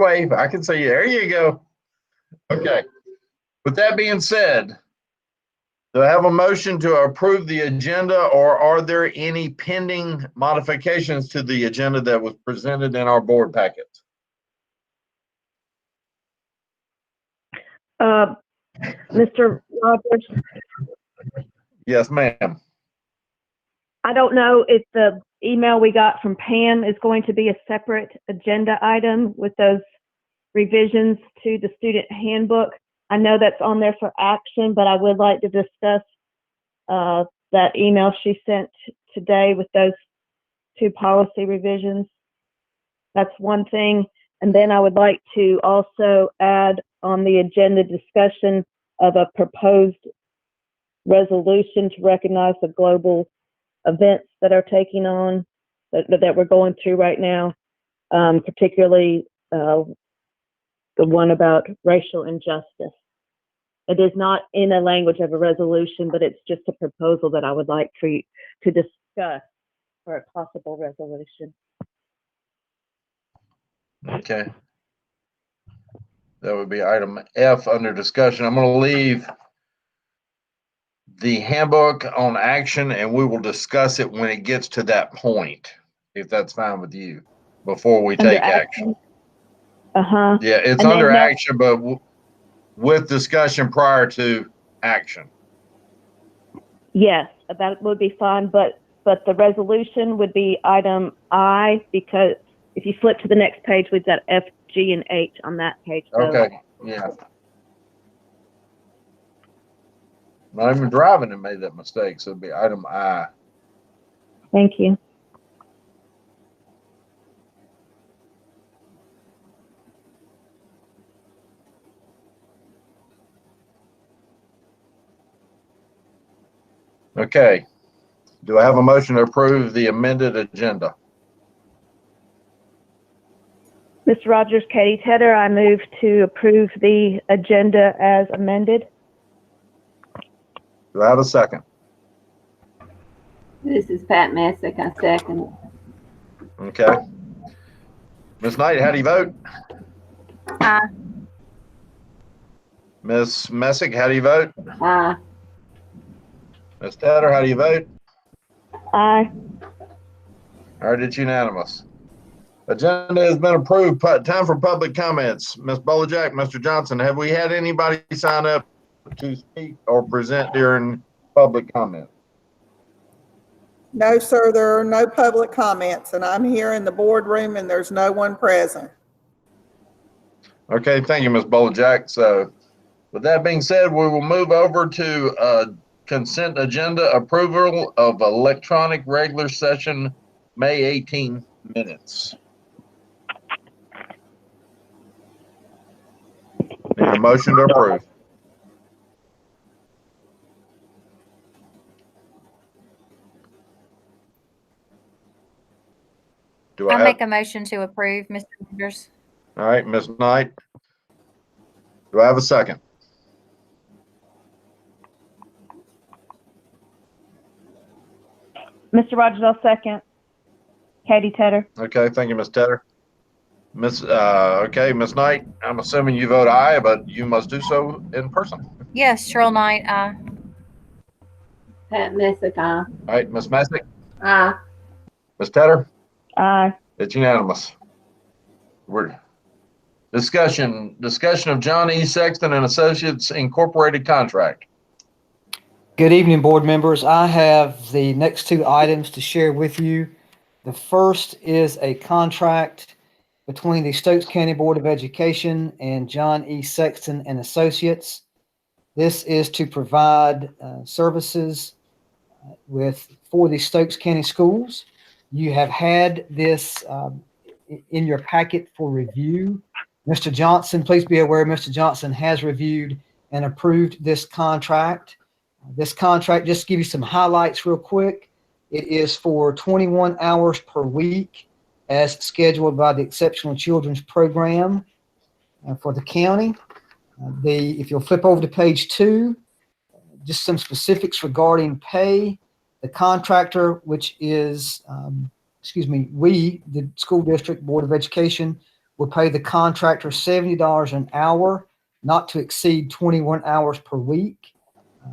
wave. I can see you. There you go. Okay. With that being said, do I have a motion to approve the agenda, or are there any pending modifications to the agenda that was presented in our board packet? Mr. Rogers, Yes, ma'am. I don't know if the email we got from Pam is going to be a separate agenda item with those revisions to the student handbook. I know that's on there for action, but I would like to discuss that email she sent today with those 2 policy revisions. That's one thing. And then I would like to also add on the agenda discussion of a proposed resolution to recognize the global events that are taking on, that we're going through right now, particularly the one about racial injustice. It is not in the language of a resolution, but it's just a proposal that I would like for you to discuss for a possible resolution. Okay. That would be item F under discussion. I'm going to leave the handbook on action, and we will discuss it when it gets to that point, if that's fine with you, before we take action. Uh-huh. Yeah, it's And under then action, but with discussion prior to action. yes, that would be fine, but the resolution would be item I, because if you flip to the next page, we've got F, G, and H on that page. So. Okay, yeah. Not even driving and made that mistake, so it'd be item I. Thank you. Okay. Do I have a motion to approve the amended agenda? Mr. Rogers, Katie Tedder, I move to approve the agenda as amended. Do I have a second? This is Pat Messick. I second. Okay. Ms. Knight, how do you vote? Aye. Ms. Messick, how do you vote? Aye. Ms. Tedder, how do you vote? Aye. All right, it's unanimous. Agenda has been approved. Time for public comments. Ms. Bolajak, Mr. Johnson, have we had anybody sign up to speak or present during public comment? No, sir, there are no public comments, and I'm here in the boardroom and there's no one present. Okay, thank you, Ms. Bolajak. So with that being said, we will move over to consent agenda approval of electronic regular session May 18 minutes. Need a motion to approve. I'll make a motion to approve, Mr. Rogers. All right, Ms. Knight. Do I have a second? Mr. Rogers, I'll second. Katie Tedder. Okay, thank you, Ms. Tedder. Okay, Ms. Knight, I'm assuming you vote aye, but you must do so in person. Yes, Cheryl Knight, aye. Pat Messick. Aye. All right, Ms. Messick, Aye. Ms. Tedder, Aye. it's unanimous. We're discussion of John E. Sexton and Associates Incorporated contract. Good evening, board members. I have the next 2 items to share with you. The first is a contract between the Stokes County Board of Education and John E. Sexton and Associates. This is to provide services for the Stokes County schools. You have had this in your packet for review. Mr. Johnson, please be aware, Mr. Johnson has reviewed and approved this contract. This contract, just to give you some highlights real quick, it is for 21 hours per week as scheduled by the Exceptional Children's Program for the county. If you'll flip over to page 2, just some specifics regarding pay. The contractor, which is, we, the school district Board of Education, will pay the contractor $70 an hour, not to exceed 21 hours per week.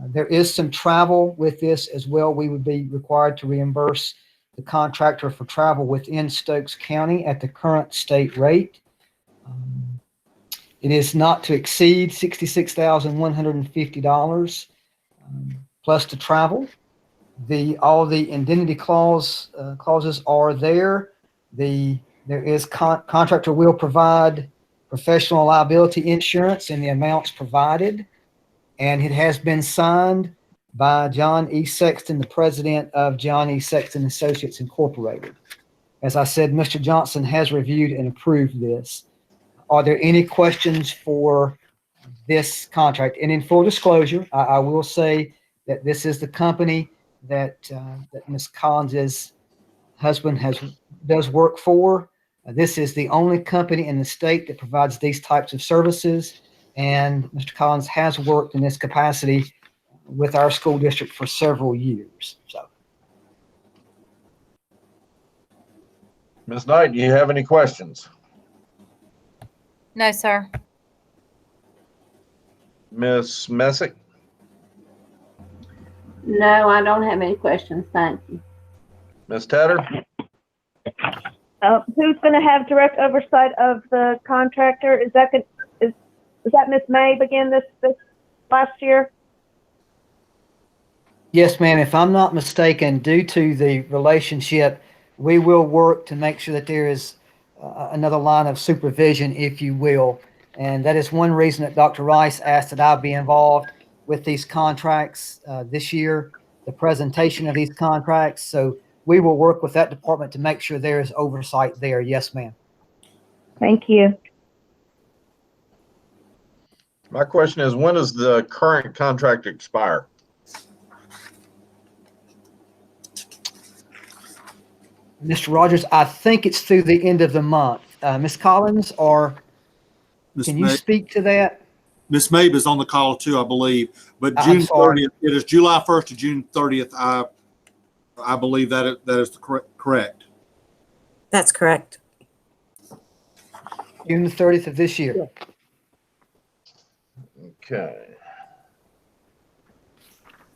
There is some travel with this as well. We would be required to reimburse the contractor for travel within Stokes County at the current state rate. It is not to exceed $66,150 plus the travel. All the indemnity clauses are there. Contractor will provide professional liability insurance in the amounts provided, and it has been signed by John E. Sexton, the president of John E. Sexton Associates Incorporated. As I said, Mr. Johnson has reviewed and approved this. Are there any questions for this contract? And in full disclosure, I will say that this is the company that Ms. Collins's husband does work for. This is the only company in the state that provides these types of services, and Mr. Collins has worked in this capacity with our school district for several years. So, Ms. Knight, do you have any questions? No, sir. Ms. Messick? No, I don't have any questions. Thank you. Ms. Tatter? Who's going to have direct oversight of the contractor? Is that Ms. Mabe again this last year? yes, ma'am. If I'm not mistaken, due to the relationship, we will work to make sure that there is another line of supervision, if you will. And that is one reason that Dr. Rice asked that I be involved with these contracts this year, the presentation of these contracts. So we will work with that department to make sure there is oversight there. Yes, ma'am. Thank you. My question is, when does the current contract expire? Mr. Rogers, I think it's through the end of the month. Ms. Collins, or can you speak to that? Ms. Mabe is on the call too, I believe, but I'm June sorry. 30th, it is July 1st to June 30th. I believe that is correct. That's correct. June the 30th of this year. Okay.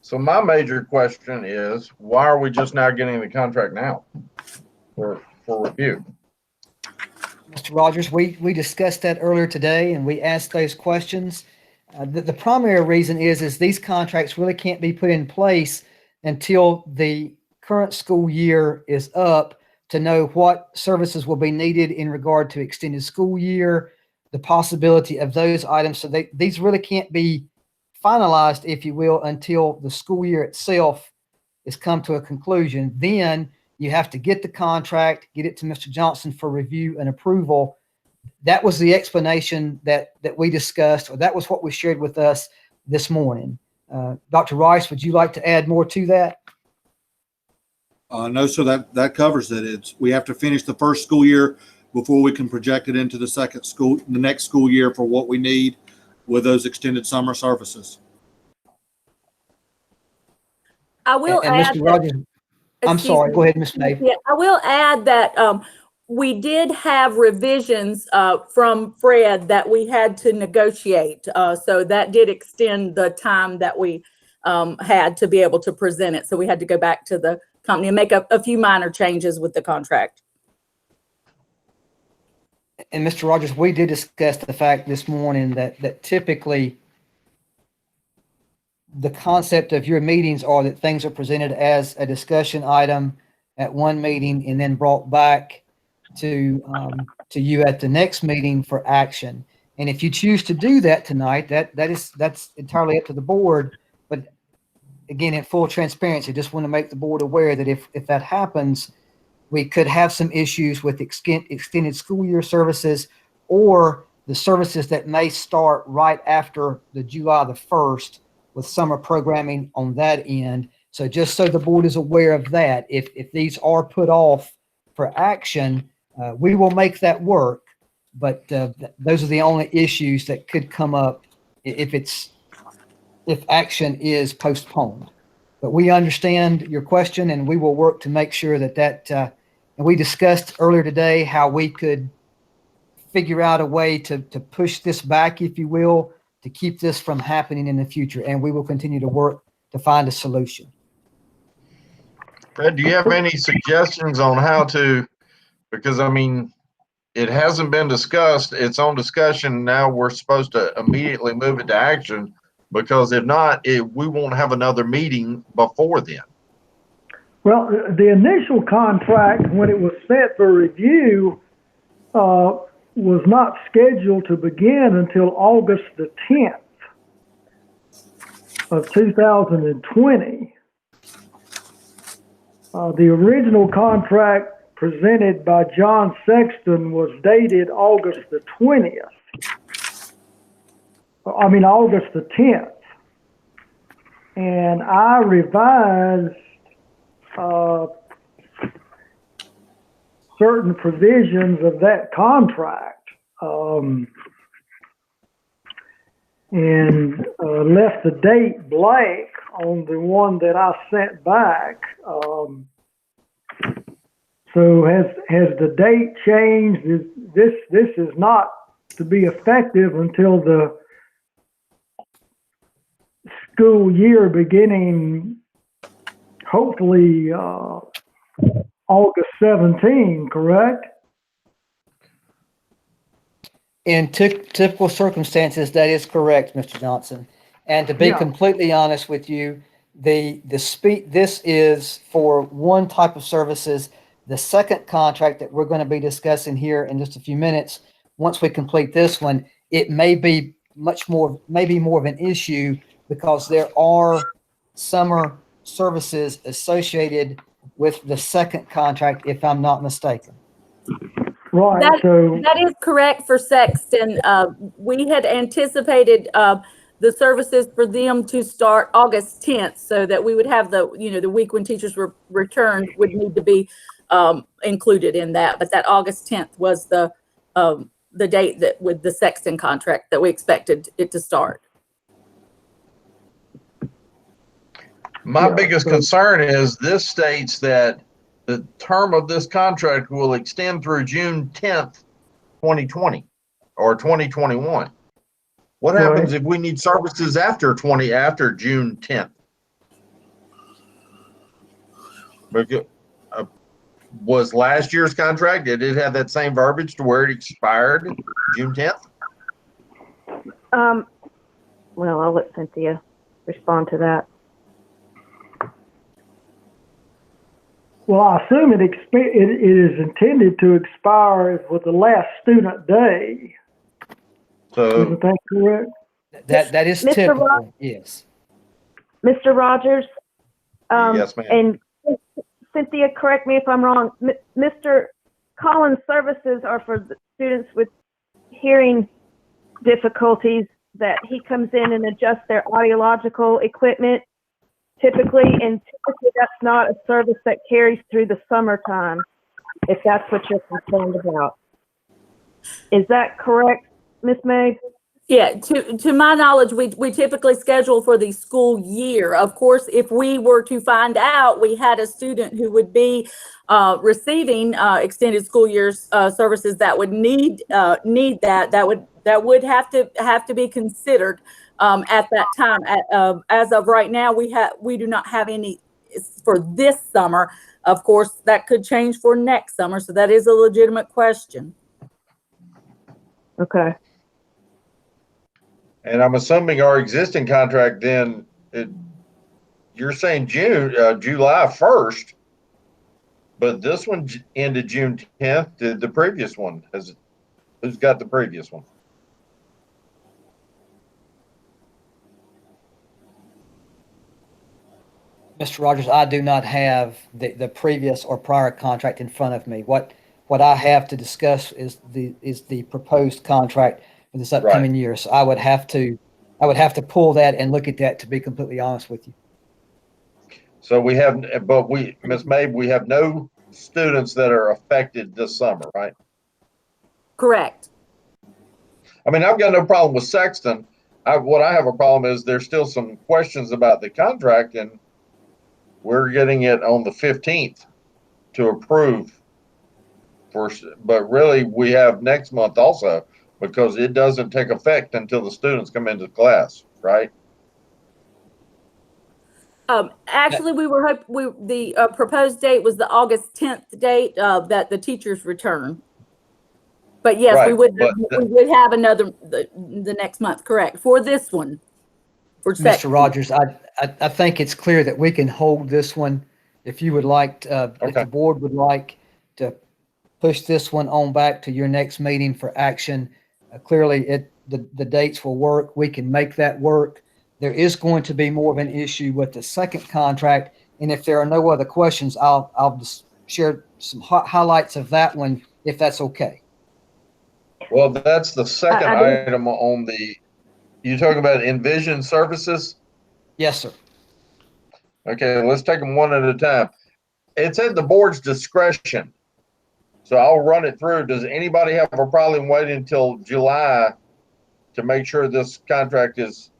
So my major question is, why are we just now getting the contract now for review? Mr. Rogers, we discussed that earlier today, and we asked those questions. The primary reason is these contracts really can't be put in place until the current school year is up, to know what services will be needed in regard to extended school year, the possibility of those items. So these really can't be finalized, if you will, until the school year itself has come to a conclusion. Then you have to get the contract, get it to Mr. Johnson for review and approval. That was the explanation that we discussed, or that was what was shared with us this morning. Dr. Rice, would you like to add more to that? No, so that covers it. We have to finish the first school year before we can project it into the next school year for what we need with those extended summer services. I will And add Mr. Rogers, I'm excuse sorry, me. go ahead, Ms. Mabe. Yeah, I will add that we did have revisions from Fred that we had to negotiate. So that did extend the time that we had to be able to present it. So we had to go back to the company and make a few minor changes with the contract. And Mr. Rogers, we did discuss the fact this morning that typically the concept of your meetings are that things are presented as a discussion item at one meeting and then brought back to you at the next meeting for action. And if you choose to do that tonight, that's entirely up to the board. But again, in full transparency, just want to make the board aware that if that happens, we could have some issues with extended school year services, or the services that may start right after the July the 1st with summer programming on that end. So just so the board is aware of that, if these are put off for action, we will make that work. But those are the only issues that could come up if action is postponed. But we understand your question, and we will work to make sure that and we discussed earlier today how we could figure out a way to push this back, if you will, to keep this from happening in the future. And we will continue to work to find a solution. Fred, do you have any suggestions on how to, because I mean, it hasn't been discussed, it's on discussion, now we're supposed to immediately move it to action, because if not, we won't have another meeting before then. Well, the initial contract, when it was set for review, was not scheduled to begin until August the 10th of 2020. The original contract presented by John Sexton was dated August the 20th. August the 10th. And I revised certain provisions of that contract and left the date blank on the one that I sent back. So has the date changed? This is not to be effective until the school year beginning, hopefully August 17, correct? In typical circumstances, that is correct, Mr. Johnson. And to be completely honest with you, this is for one type of services. The second contract that we're going to be discussing here in just a few minutes, once we complete this one, it may be more of an issue, because there are summer services associated with the second contract, if I'm not mistaken. Right. That is correct for Sexton. We had anticipated the services for them to start August 10th, so that we would have the week when teachers were returned would need to be included in that. But that August 10th was the date that with the Sexton contract that we expected it to start. My biggest concern is this states that the term of this contract will extend through June 10th, 2020 or 2021. What happens if we need services after June 10th? Was last year's contract, did it have that same verbiage to where it expired June 10th? Well, I'll let Cynthia respond to that. Well, I assume it is intended to expire with the last student day. So, Isn't that correct? That is Mr. typical, yes. Mr. Rogers, yes, ma'am. and Cynthia, correct me if I'm wrong. Mr. Collins' services are for the students with hearing difficulties that he comes in and adjusts their audiological equipment typically, and typically that's not a service that carries through the summertime, if that's what you're concerned about. Is that correct, Ms. May? Yeah, to my knowledge, we typically schedule for the school year. Of course, if we were to find out we had a student who would be receiving extended school year services that would need that would have to be considered at that time. As of right now, we do not have any for this summer. Of course, that could change for next summer, so that is a legitimate question. Okay. And I'm assuming our existing contract then, you're saying July 1st, but this one ended June 10th. Did the previous one, who's got the previous one? Mr. Rogers, I do not have the previous or prior contract in front of me. What I have to discuss is the proposed contract for this upcoming year. So I would have to pull that and look at that, to be completely honest with you. So Ms. Mabe, we have no students that are affected this summer, right? Correct. I mean, I've got no problem with Sexton. What I have a problem is there's still some questions about the contract, and we're getting it on the 15th to approve but really we have next month also, because it doesn't take effect until the students come into class, right? Actually, the proposed date was the August 10th date, that the teachers return. But yes, Right, we but would have another, the next month, correct, for this one. For Mr. section. Rogers, I think it's clear that we can hold this one. If you would like, if Okay. the board would like to push this one on back to your next meeting for action, clearly the dates will work. We can make that work. There is going to be more of an issue with the second contract. And if there are no other questions, I'll just share some highlights of that one, if that's okay. well, that's the second I do- item on the, you talking about Envision Services? Yes, sir. Okay, let's take them one at a time. It's at the board's discretion. So I'll run it through. Does anybody have a problem waiting until July to make sure this contract is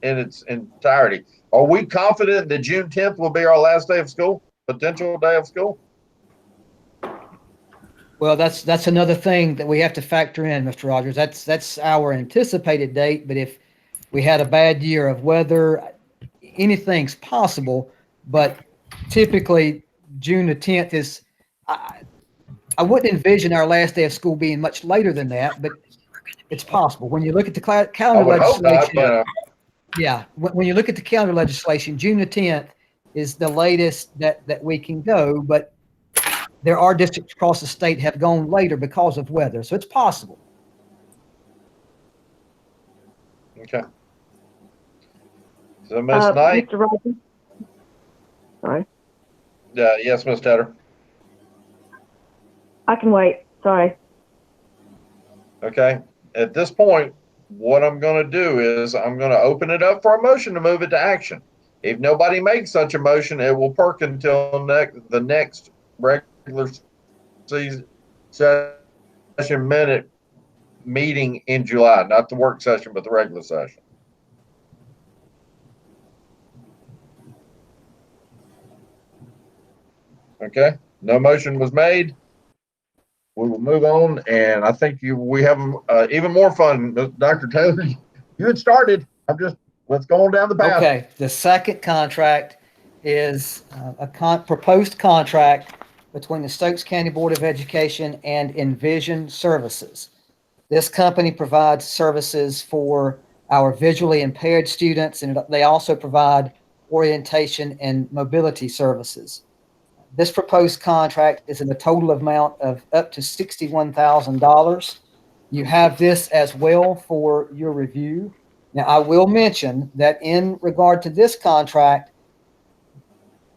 in its entirety? Are we confident that June 10th will be our last day of school, potential day of school? Well, that's another thing that we have to factor in, Mr. Rogers. That's our anticipated date, but if we had a bad year of weather, anything's possible, but typically June the 10th is, I wouldn't envision our last day of school being much later than that, but it's possible. When you look at the I calendar would hope not, legislation, but yeah, when you look at the calendar legislation, June the 10th is the latest that we can go, but there are districts across the state have gone later because of weather, so it's possible. okay. So Ms. Knight, Mr. Rogers? Sorry, yes, Ms. Tedder. I can wait. Sorry. Okay. At this point, what I'm going to do is I'm going to open it up for a motion to move it to action. If nobody makes such a motion, it will perk until the next regular season session minute meeting in July, not the work session, but the regular session. Okay. No motion was made. We will move on, and I think we have even more fun. Dr. Taylor, you had started. Let's go on down the path. Okay, the second contract is a proposed contract between the Stokes County Board of Education and Envision Services. This company provides services for our visually impaired students, and they also provide orientation and mobility services. This proposed contract is in a total amount of up to $61,000. You have this as well for your review. Now, I will mention that in regard to this contract,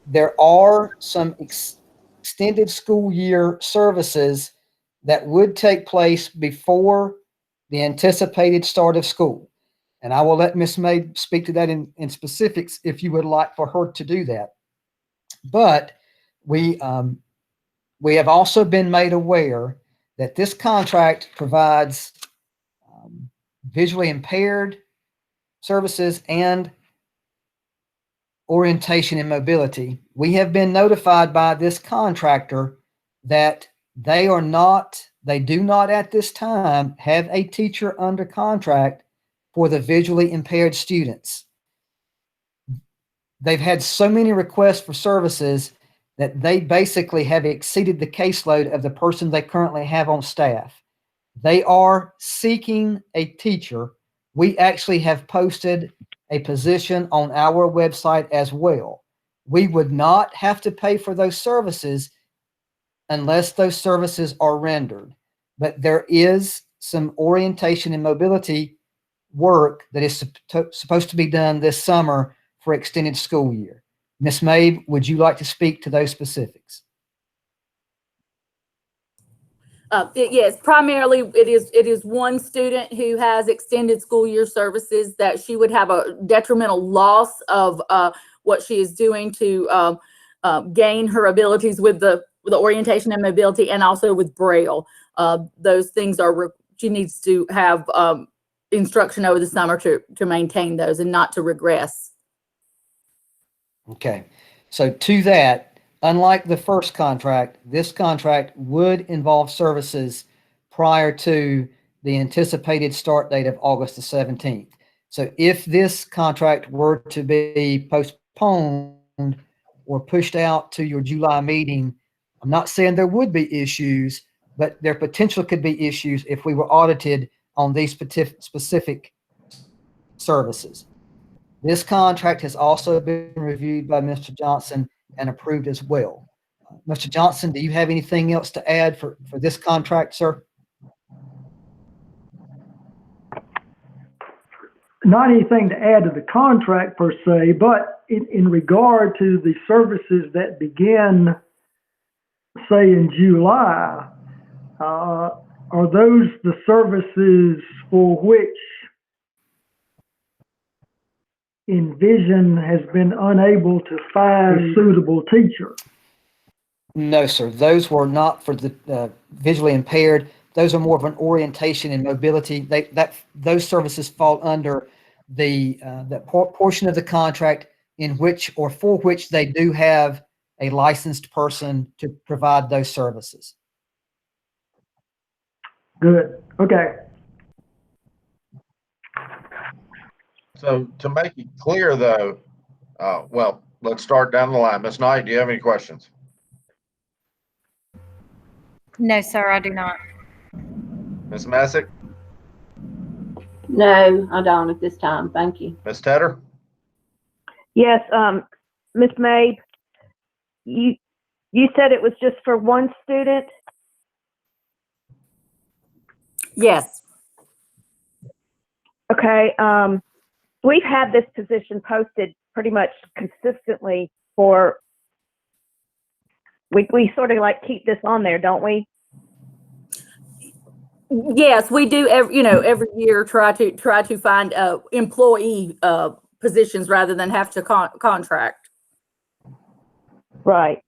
there are some extended school year services that would take place before the anticipated start of school. And I will let Ms. May speak to that in specifics if you would like for her to do that. But we have also been made aware that this contract provides visually impaired services and orientation and mobility. We have been notified by this contractor that they do not at this time have a teacher under contract for the visually impaired students. They've had so many requests for services that they basically have exceeded the caseload of the person they currently have on staff. They are seeking a teacher. We actually have posted a position on our website as well. We would not have to pay for those services unless those services are rendered. But there is some orientation and mobility work that is supposed to be done this summer for extended school year. Ms. May, would you like to speak to those specifics? Yes, primarily it is one student who has extended school year services that she would have a detrimental loss of what she is doing to gain her abilities with the orientation and mobility, and also with Braille. Those things she needs to have instruction over the summer to maintain those and not to regress. Okay, so to that, Unlike the first contract, this contract would involve services prior to the anticipated start date of August the 17th. So if this contract were to be postponed or pushed out to your July meeting, I'm not saying there would be issues, but there potentially could be issues if we were audited on these specific services. This contract has also been reviewed by Mr. Johnson and approved as well. Mr. Johnson, do you have anything else to add for this contract, sir? Not anything to add to the contract per se, but in regard to the services that begin, say, in July, are those the services for which Envision has been unable to find a suitable teacher? No, sir. Those were not for the visually impaired. Those are more of an orientation and mobility. Those services fall under that portion of the contract in which or for which they do have a licensed person to provide those services. Good. Okay. So to make it clear though, well, let's start down the line. Ms. Knight, do you have any questions? No, sir, I do not. Ms. Messick? No, I don't at this time. Thank you. Ms. Tedder? Yes, Ms. Mabe, you said it was just for one student? Yes. Okay, we've had this position posted pretty much consistently for, we sort of like keep this on there, don't we? Yes, we do every year try to find employee positions rather than have to contract. Right.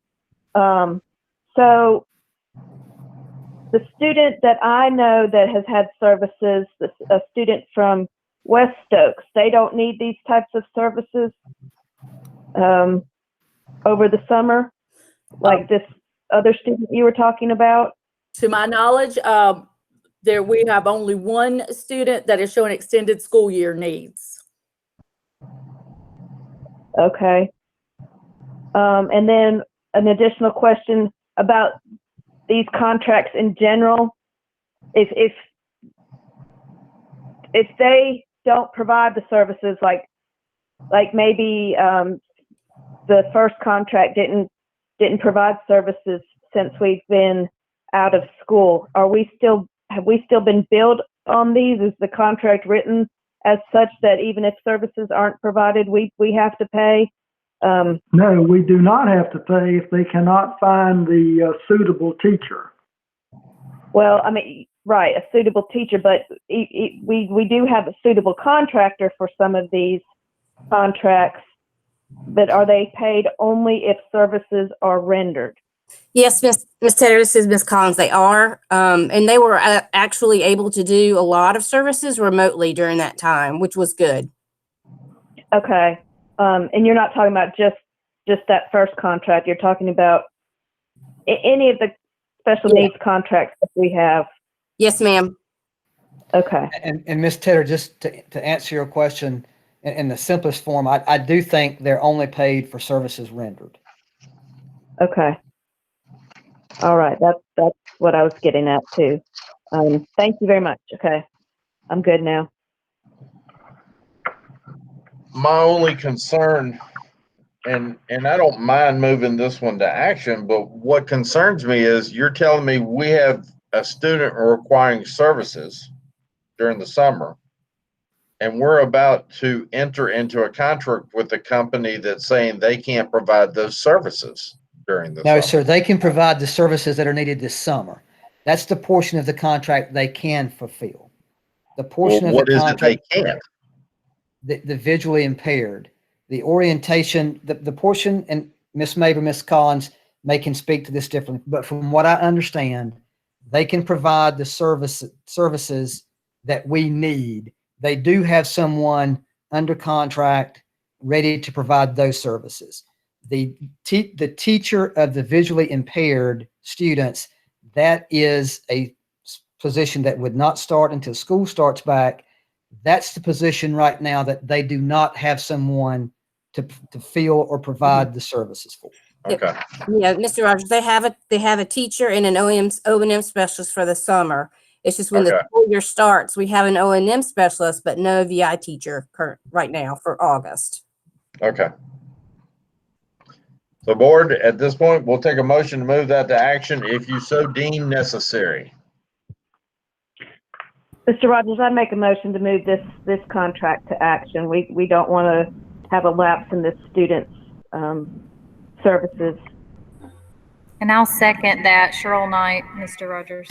So the student that I know that has had services, a student from West Stokes, they don't need these types of services over the summer, like this other student you were talking about? To my knowledge, we have only one student that is showing extended school year needs. Okay. And then an additional question about these contracts in general. If they don't provide the services, like maybe the first contract didn't provide services since we've been out of school, have we still been billed on these? Is the contract written as such that even if services aren't provided, we have to pay? No, we do not have to pay if they cannot find the suitable teacher. Well, I mean, right, a suitable teacher, but we do have a suitable contractor for some of these contracts, but are they paid only if services are rendered? Yes, Miss Tedder, this is Miss Collins. They are, and they were actually able to do a lot of services remotely during that time, which was good. Okay, and you're not talking about just that first contract. You're talking about any of the special needs contracts that we have. Yes, ma'am. Okay. And Ms. Tedder, just to answer your question in the simplest form, I do think they're only paid for services rendered. Okay. All right. That's what I was getting at too. Thank you very much. Okay. I'm good now. My only concern, and I don't mind moving this one to action, but what concerns me is you're telling me we have a student requiring services during the summer, and we're about to enter into a contract with a company that's saying they can't provide those services during the No, summer. sir, they can provide the services that are needed this summer. That's the portion of the contract they can fulfill. The portion Well, of the contract. what is it they can't? The visually impaired, the orientation, the portion, and Miss Maber, Miss Collins can speak to this differently, but from what I understand, they can provide the services that we need. They do have someone under contract ready to provide those services. the teacher of the visually impaired students, that is a position that would not start until school starts back. That's the position right now that they do not have someone to fill or provide the services for. Okay, Yeah, Mr. Rogers, they have a teacher and an O&M specialist for the summer. It's just when the Okay. school year starts, we have an O&M specialist, but no VI teacher right now for August. okay. So board, at this point, we'll take a motion to move that to action if you so deem necessary. Mr. Rogers, I make a motion to move this contract to action. We don't want to have a lapse in this student's services. And I'll second that. Cheryl Knight, Mr. Rogers.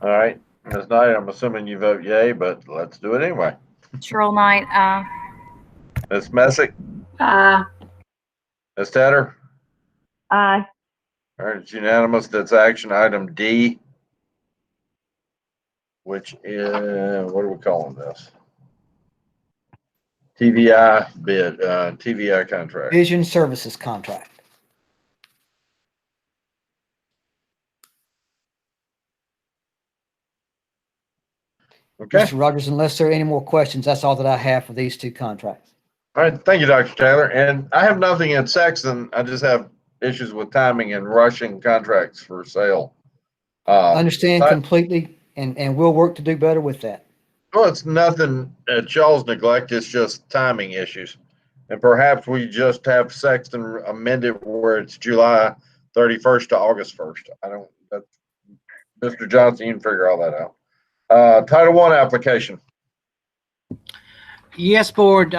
All right, Ms. Knight, I'm assuming you vote yay, but let's do it anyway. Cheryl Knight, aye. Ms. Messick, Ms. Tedder? Aye. All right, it's unanimous. That's action item D, which is, what are we calling this? TVI bid, TVI contract. Vision services contract. Okay. Mr. Rogers, unless there are any more questions, that's all that I have for these two contracts. All right, thank you, Dr. Taylor. And I have nothing in Sexton. I just have issues with timing and rushing contracts for sale. Understand completely, and we'll work to do better with that. Well, it's nothing at y'all's neglect. It's just timing issues. And perhaps we just have Sexton amended where it's July 31st to August 1st. Mr. Johnson, you can figure all that out. Title I application. Yes, board.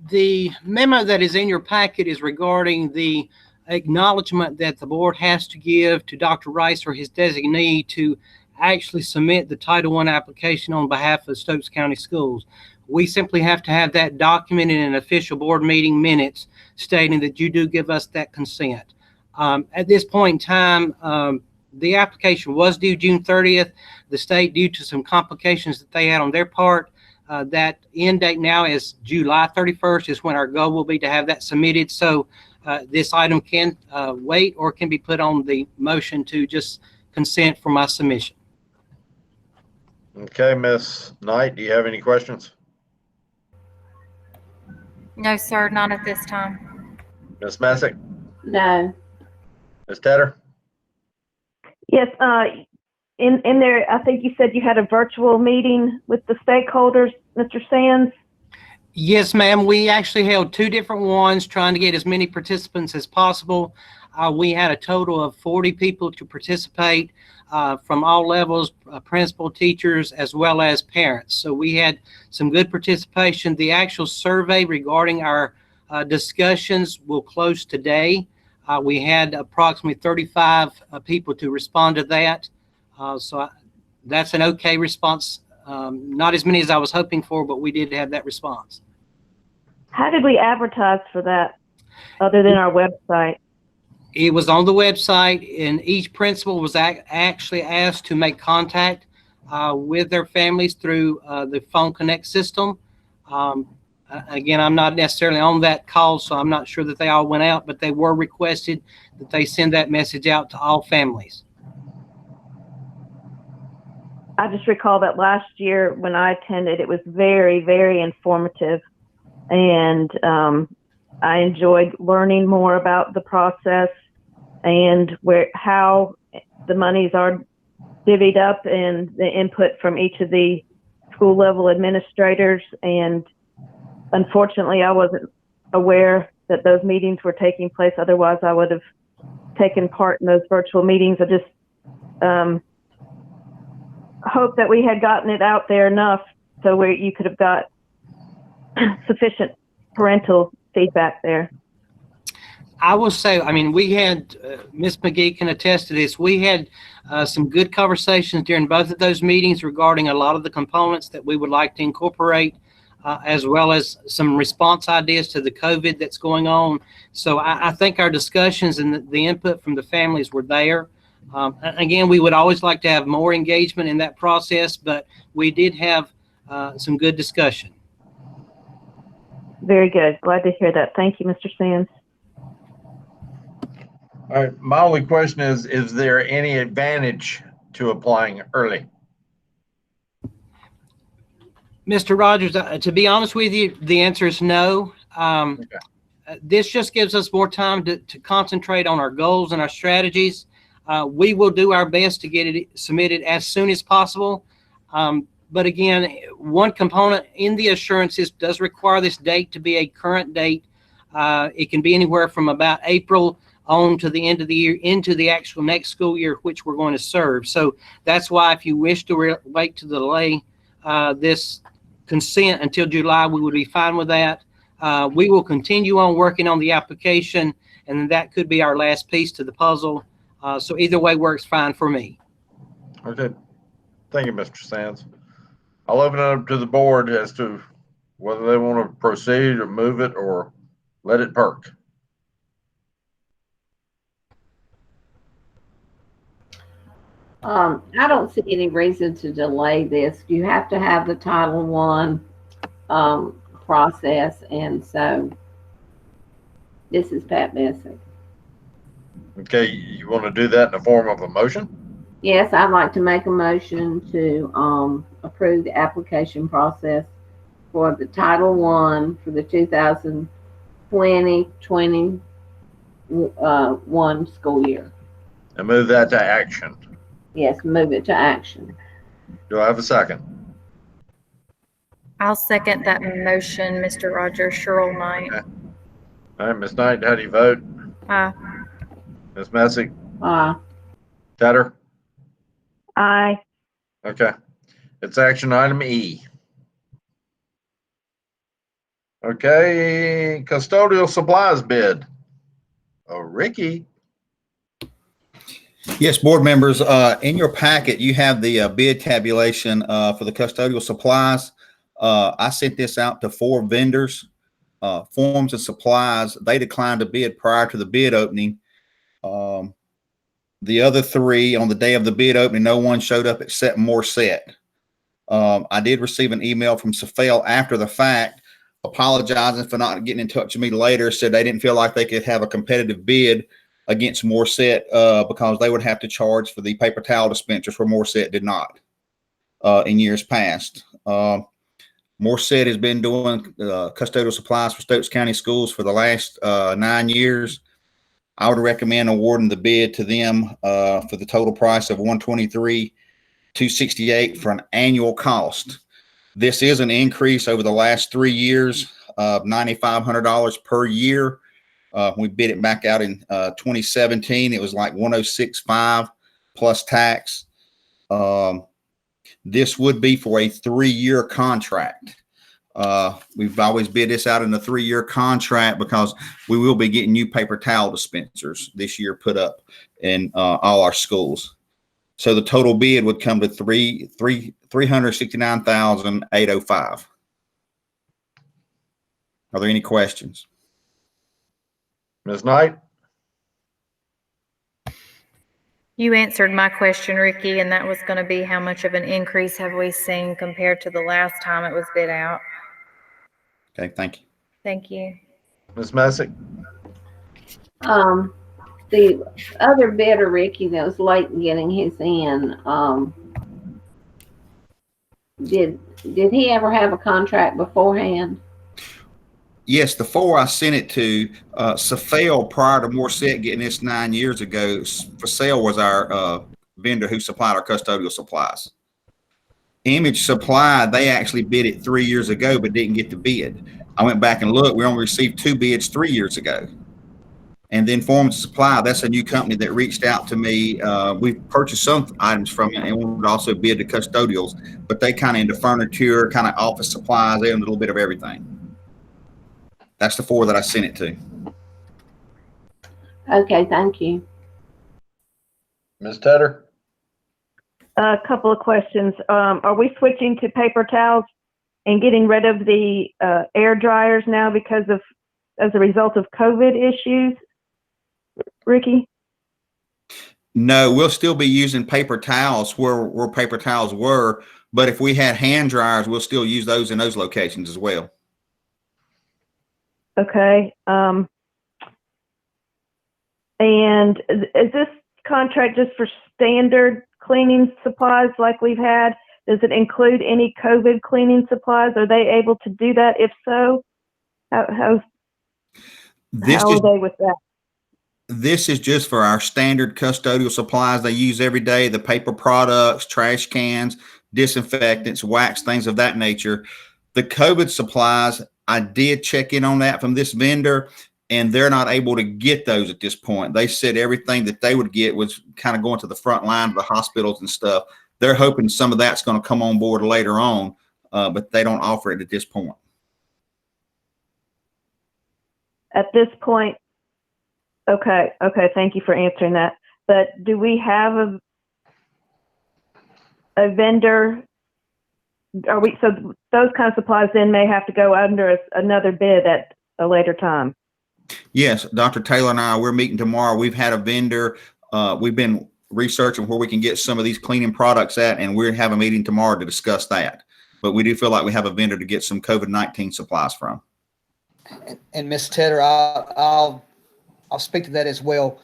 The memo that is in your packet is regarding the acknowledgement that the board has to give to Dr. Rice or his designee to actually submit the Title I application on behalf of Stokes County Schools. We simply have to have that documented in an official board meeting minutes stating that you do give us that consent. At this point in time, the application was due June 30th. The state, due to some complications that they had on their part, that end date now is July 31st is when our goal will be to have that submitted. So this item can wait or can be put on the motion to just consent for my submission. Okay, Ms. Knight, do you have any questions? No, sir, not at this time. Ms. Messick? No. Ms. Tedder? Yes, in there, I think you said you had a virtual meeting with the stakeholders, Mr. Sands. Yes, ma'am. We actually held two different ones trying to get as many participants as possible. We had a total of 40 people to participate from all levels, principal, teachers, as well as parents. So we had some good participation. The actual survey regarding our discussions will close today. We had approximately 35 people to respond to that. That's an okay response. Not as many as I was hoping for, but we did have that response. How did we advertise for that other than our website? It was on the website, and each principal was actually asked to make contact with their families through the Phone Connect system. Again, I'm not necessarily on that call, so I'm not sure that they all went out, but they were requested that they send that message out to all families. I just recall that last year when I attended, it was very, very informative. And I enjoyed learning more about the process and how the monies are divvied up and the input from each of the school level administrators. And unfortunately, I wasn't aware that those meetings were taking place. Otherwise, I would have taken part in those virtual meetings. I just hope that we had gotten it out there enough so where you could have got sufficient parental feedback there. I will say, I mean, we had, Ms. McGee can attest to this, we had some good conversations during both of those meetings regarding a lot of the components that we would like to incorporate, as well as some response ideas to the COVID that's going on. So I think our discussions and the input from the families were there. Again, we would always like to have more engagement in that process, but we did have some good discussion. Very good. Glad to hear that. Thank you, Mr. Sands. All right, my only question is there any advantage to applying early? Mr. Rogers, to be honest with you, the answer is no. Okay. This just gives us more time to concentrate on our goals and our strategies. We will do our best to get it submitted as soon as possible. But again, one component in the assurances does require this date to be a current date. It can be anywhere from about April on to the end of the year into the actual next school year, which we're going to serve. So that's why if you wish to wait to delay this consent until July, we would be fine with that. We will continue on working on the application, and then that could be our last piece to the puzzle. So either way works fine for me. Okay. Thank you, Mr. Sands. I'll open it up to the board as to whether they want to proceed or move it or let it perk. I don't see any reason to delay this. You have to have the Title I process, and so this is Pat Bessick. Okay, you want to do that in the form of a motion? Yes, I'd like to make a motion to approve the application process for the Title I for the 2020-21 school year. And move that to action. Yes, move it to action. Do I have a second? I'll second that motion, Mr. Rogers. Cheryl Knight. Okay. All right, Ms. Knight, how do you vote? Aye. Ms. Messick? Aye. Tedder? Aye. Okay. It's action item E. Okay, custodial supplies bid. Oh, Ricky. Yes, board members, in your packet, you have the bid tabulation for the custodial supplies. I sent this out to 4 vendors, forms and supplies. They declined to bid prior to the bid opening. The other 3 on the day of the bid opening, no one showed up except Morset. I did receive an email from Safale after the fact, apologizing for not getting in touch with me later, said they didn't feel like they could have a competitive bid against Morset because they would have to charge for the paper towel dispensers where Morset did not in years past. Morset has been doing custodial supplies for Stokes County schools for the last 9 years. I would recommend awarding the bid to them for the total price of $123,268 for an annual cost. This is an increase over the last 3 years of $9,500 per year. We bid it back out in 2017. It was like $106,500 plus tax. This would be for a 3-year contract. We've always bid this out in a 3-year contract because we will be getting new paper towel dispensers this year put up in all our schools. So the total bid would come to $369,805. Are there any questions? Ms. Knight? You answered my question, Ricky, and that was going to be how much of an increase have we seen compared to the last time it was bid out? Okay, thank you. Thank you. Ms. Messick? The other bidder, Ricky, that was late in getting his in, did he ever have a contract beforehand? Yes, the 4 I sent it to, Safale, prior to Morset getting this 9 years ago, Safale was our vendor who supplied our custodial supplies. Image Supply, they actually bid it 3 years ago, but didn't get the bid. I went back and looked, we only received 2 bids 3 years ago. And then Forms Supply, that's a new company that reached out to me. We purchased some items from it and we would also bid the custodials, but they kind of into furniture, kind of office supplies, they own a little bit of everything. That's the 4 that I sent it to. Okay, thank you. Ms. Tedder? A couple of questions. Are we switching to paper towels and getting rid of the air dryers now as a result of COVID issues, Ricky? No, we'll still be using paper towels where paper towels were, but if we had hand dryers, we'll still use those in those locations as well. Okay. And is this contract just for standard cleaning supplies like we've had? Does it include any COVID cleaning supplies? Are they able to do that? If so, how are they with that? This is just for our standard custodial supplies they use every day, the paper products, trash cans, disinfectants, wax, things of that nature. The COVID supplies, I did check in on that from this vendor, and they're not able to get those at this point. They said everything that they would get was kind of going to the front line of the hospitals and stuff. They're hoping some of that's going to come on board later on, but they don't offer it at this point. At this point, okay, thank you for answering that. But do we have a vendor? So those kind of supplies then may have to go under another bid at a later time? Yes, Dr. Taylor and I, we're meeting tomorrow. We've had a vendor. We've been researching where we can get some of these cleaning products at, and we're having a meeting tomorrow to discuss that. But we do feel like we have a vendor to get some COVID-19 supplies from. And Ms. Tedder, I'll speak to that as well.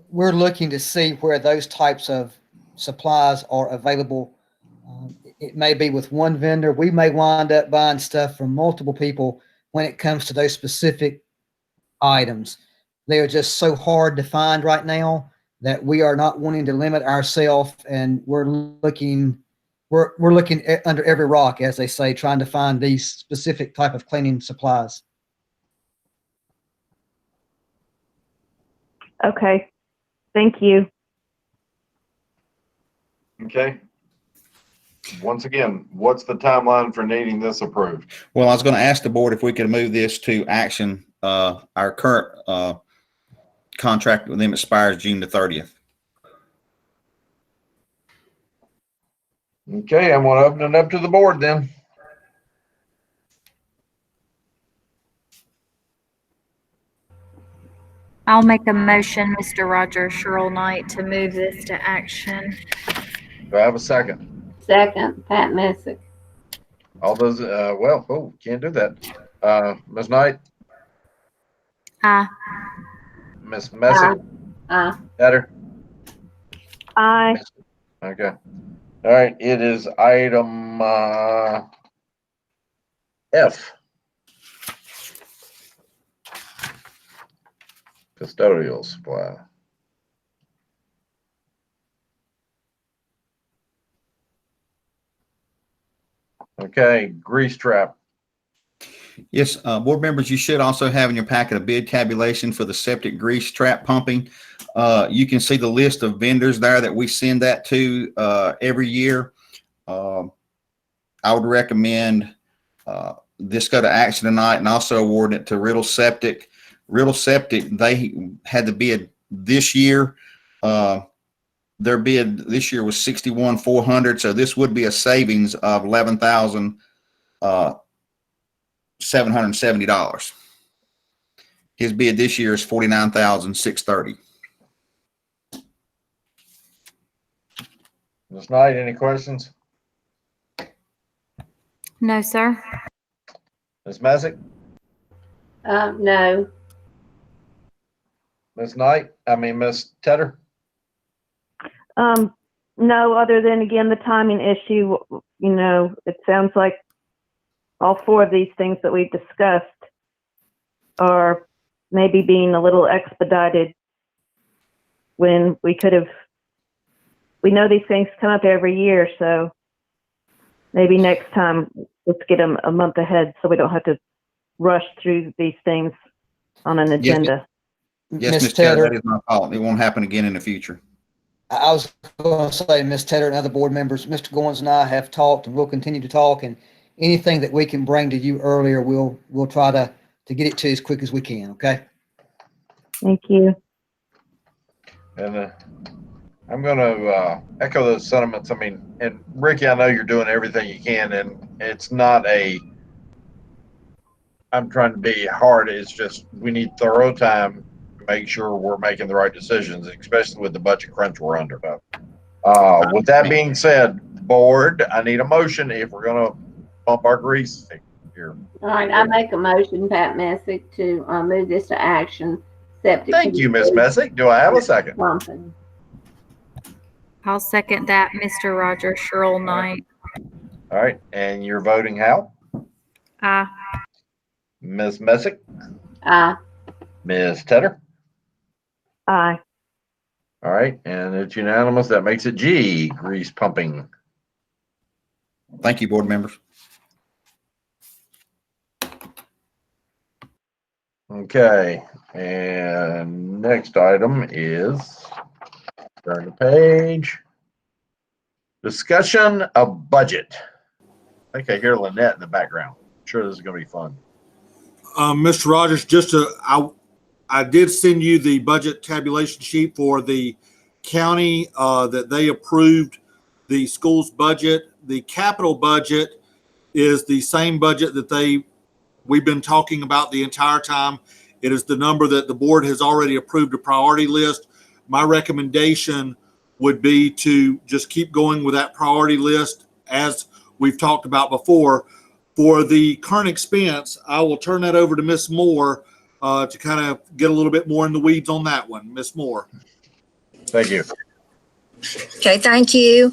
We're looking to see where those types of supplies are available. It may be with one vendor. We may wind up buying stuff from multiple people when it comes to those specific items. They are just so hard to find right now that we are not wanting to limit ourselves, and we're looking under every rock, as they say, trying to find these specific type of cleaning supplies. Okay, thank you. Okay. Once again, what's the timeline for needing this approved? Well, I was going to ask the board if we could move this to action. Our current contract with them expires June the 30th. Okay, I'm going to open it up to the board then. I'll make a motion, Mr. Roger Sherrill Knight, to move this to action. Do I have a second? Second, Pat Messick. All those, can't do that. Ms. Knight, Aye. Ms. Messick, Better. Aye. Okay. All right, it is item F. Custodial supply. Okay, grease trap. Yes, board members, you should also have in your packet a bid tabulation for the septic grease trap pumping. You can see the list of vendors there that we send that to every year. I would recommend this go to action tonight and also award it to Riddle Septic. Riddle Septic, they had the bid this year. Their bid this year was $61,400, so this would be a savings of $11,770. His bid this year is $49,630. Ms. Knight, any questions? No, sir. Ms. Messick? No. Ms. Ms. Tedder? No, other than, again, the timing issue. It sounds like all four of these things that we've discussed are maybe being a little expedited when we know these things come up every year, so maybe next time let's get them a month ahead so we don't have to rush through these things on an agenda. Yes, Ms. Tedder, that is my fault. It won't happen again in the future. I was going to say, Ms. Tedder and other board members, Mr. Goins and I have talked, and we'll continue to talk, and anything that we can bring to you earlier, we'll try to get it to you as quick as we can, okay? Thank you. And I'm going to echo those sentiments. And Ricky, I know you're doing everything you can, and it's not I'm trying to be hard. It's just we need thorough time to make sure we're making the right decisions, especially with the budget crunch we're under. With that being said, board, I need a motion if we're going to bump our grease here. All right, I make a motion, Pat Messick, to move this to action Septic. Thank you, Ms. Messick. Do I have a second? Something. I'll second that, Mr. Roger Sherrill Knight. All right, and you're voting how? Aye. Ms. Messick, Aye. Ms. Tedder? Aye. All right, and it's unanimous. That makes it G, grease pumping. Thank you, board members. Okay, and next item is, turn the page. Discussion of budget. I think I hear Lynette in the background. I'm sure this is gonna be fun. Mr. Rogers, I did send you the budget tabulation sheet for the county that they approved the school's budget. The capital budget is the same budget that we've been talking about the entire time. It is the number that the board has already approved a priority list. My recommendation would be to just keep going with that priority list as we've talked about before. For the current expense, I will turn that over to Ms. Moore to kind of get a little bit more in the weeds on that one. Ms. Moore. Thank you. Okay, thank you.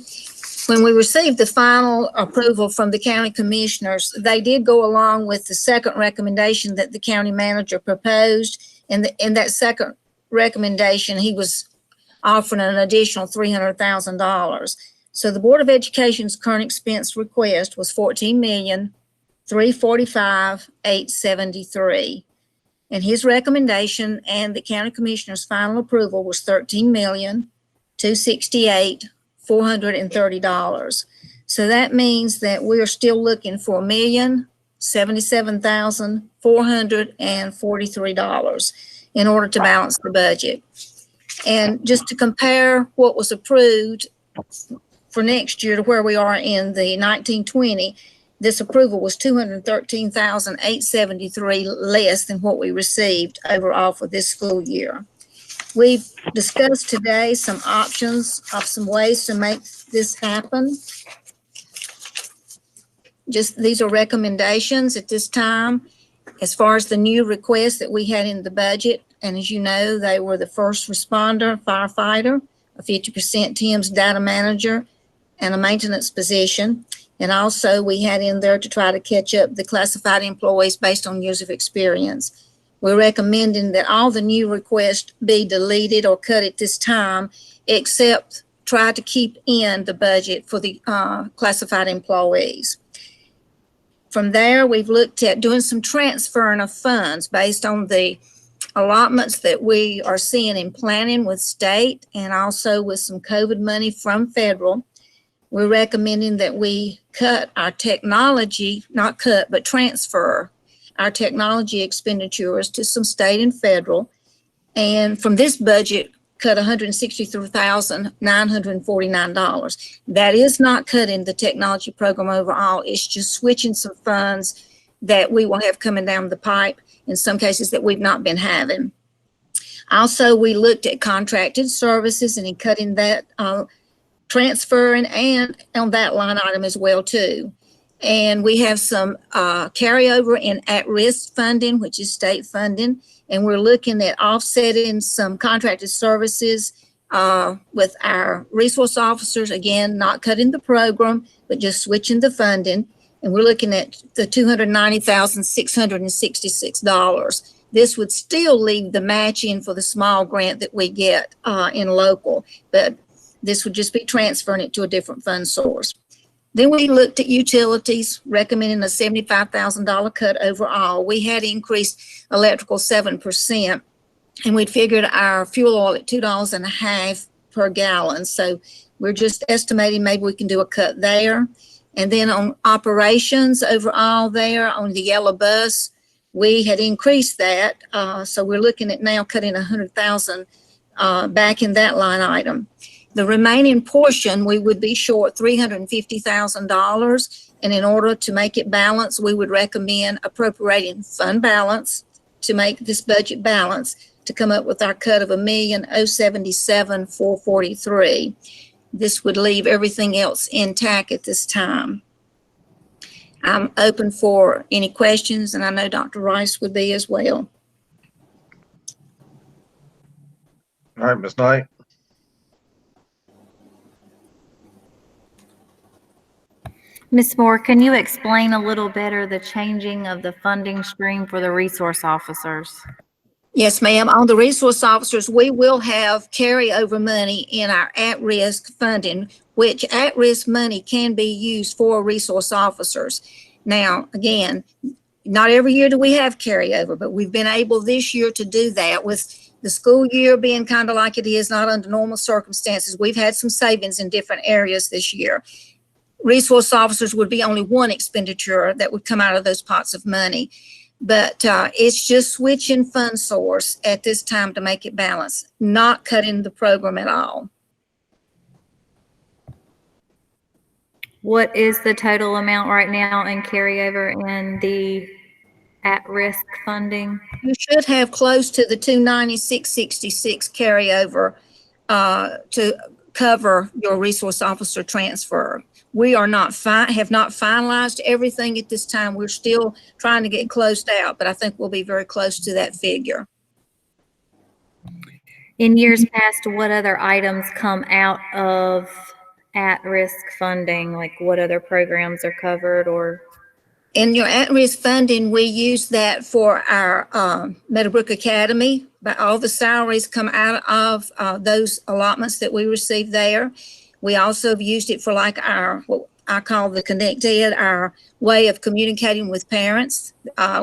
When we received the final approval from the county commissioners, they did go along with the second recommendation that the county manager proposed. And in that second recommendation, he was offering an additional $300,000. So the Board of Education's current expense request was $14,345,873. And his recommendation and the county commissioner's final approval was $13,268,430. So that means that we are still looking for $1,077,443 in order to balance the budget. And just to compare what was approved for next year to where we are in the 1920, this approval was $213,873 less than what we received overall for this school year. We've discussed today some options of some ways to make this happen. Just these are recommendations at this time. As far as the new requests that we had in the budget, and as you know, they were the first responder, firefighter, a 50% TIMS data manager, and a maintenance position. And also we had in there to try to catch up the classified employees based on years of experience. We're recommending that all the new requests be deleted or cut at this time, except try to keep in the budget for the classified employees. From there, we've looked at doing some transferring of funds based on the allotments that we are seeing in planning with state and also with some COVID money from federal. We're recommending that we cut our technology, not cut, but transfer our technology expenditures to some state and federal. And from this budget, cut $163,949. That is not cutting the technology program overall. It's just switching some funds that we will have coming down the pipe in some cases that we've not been having. Also, we looked at contracted services and in cutting that, transferring and on that line item as well too. And we have some carryover in at-risk funding, which is state funding. And we're looking at offsetting some contracted services with our resource officers, again, not cutting the program, but just switching the funding. And we're looking at the $290,666. This would still leave the matching for the small grant that we get in local, but this would just be transferring it to a different fund source. Then we looked at utilities, recommending a $75,000 cut overall. We had increased electrical 7%, and we'd figured our fuel oil at $2.50 per gallon. So we're just estimating maybe we can do a cut there. And then on operations overall there on the yellow bus, we had increased that. So we're looking at now cutting $100,000 back in that line item. The remaining portion, we would be short $350,000. And in order to make it balance, we would recommend appropriating fund balance to make this budget balance to come up with our cut of $1,077,443. This would leave everything else intact at this time. I'm open for any questions, and I know Dr. Rice would be as well. All right, Ms. Knight. Ms. Moore, can you explain a little better the changing of the funding stream for the resource officers? Yes, ma'am. On the resource officers, we will have carryover money in our at-risk funding, which at-risk money can be used for resource officers. Now, again, not every year do we have carryover, but we've been able this year to do that with the school year being kind of like it is, not under normal circumstances. We've had some savings in different areas this year. Resource officers would be only one expenditure that would come out of those pots of money. But it's just switching fund source at this time to make it balance, not cutting the program at all. What is the total amount right now in carryover in the at-risk funding? You should have close to the 296.66 carryover to cover your resource officer transfer. We are not have not finalized everything at this time. We're still trying to get closed out, but I think we'll be very close to that figure. In years past, what other items come out of at-risk funding? Like what other programs are covered or? In your at-risk funding, we use that for our Meadowbrook Academy, but all the salaries come out of those allotments that we receive there. We also have used it for like our, what I call the Connect Ed, our way of communicating with parents.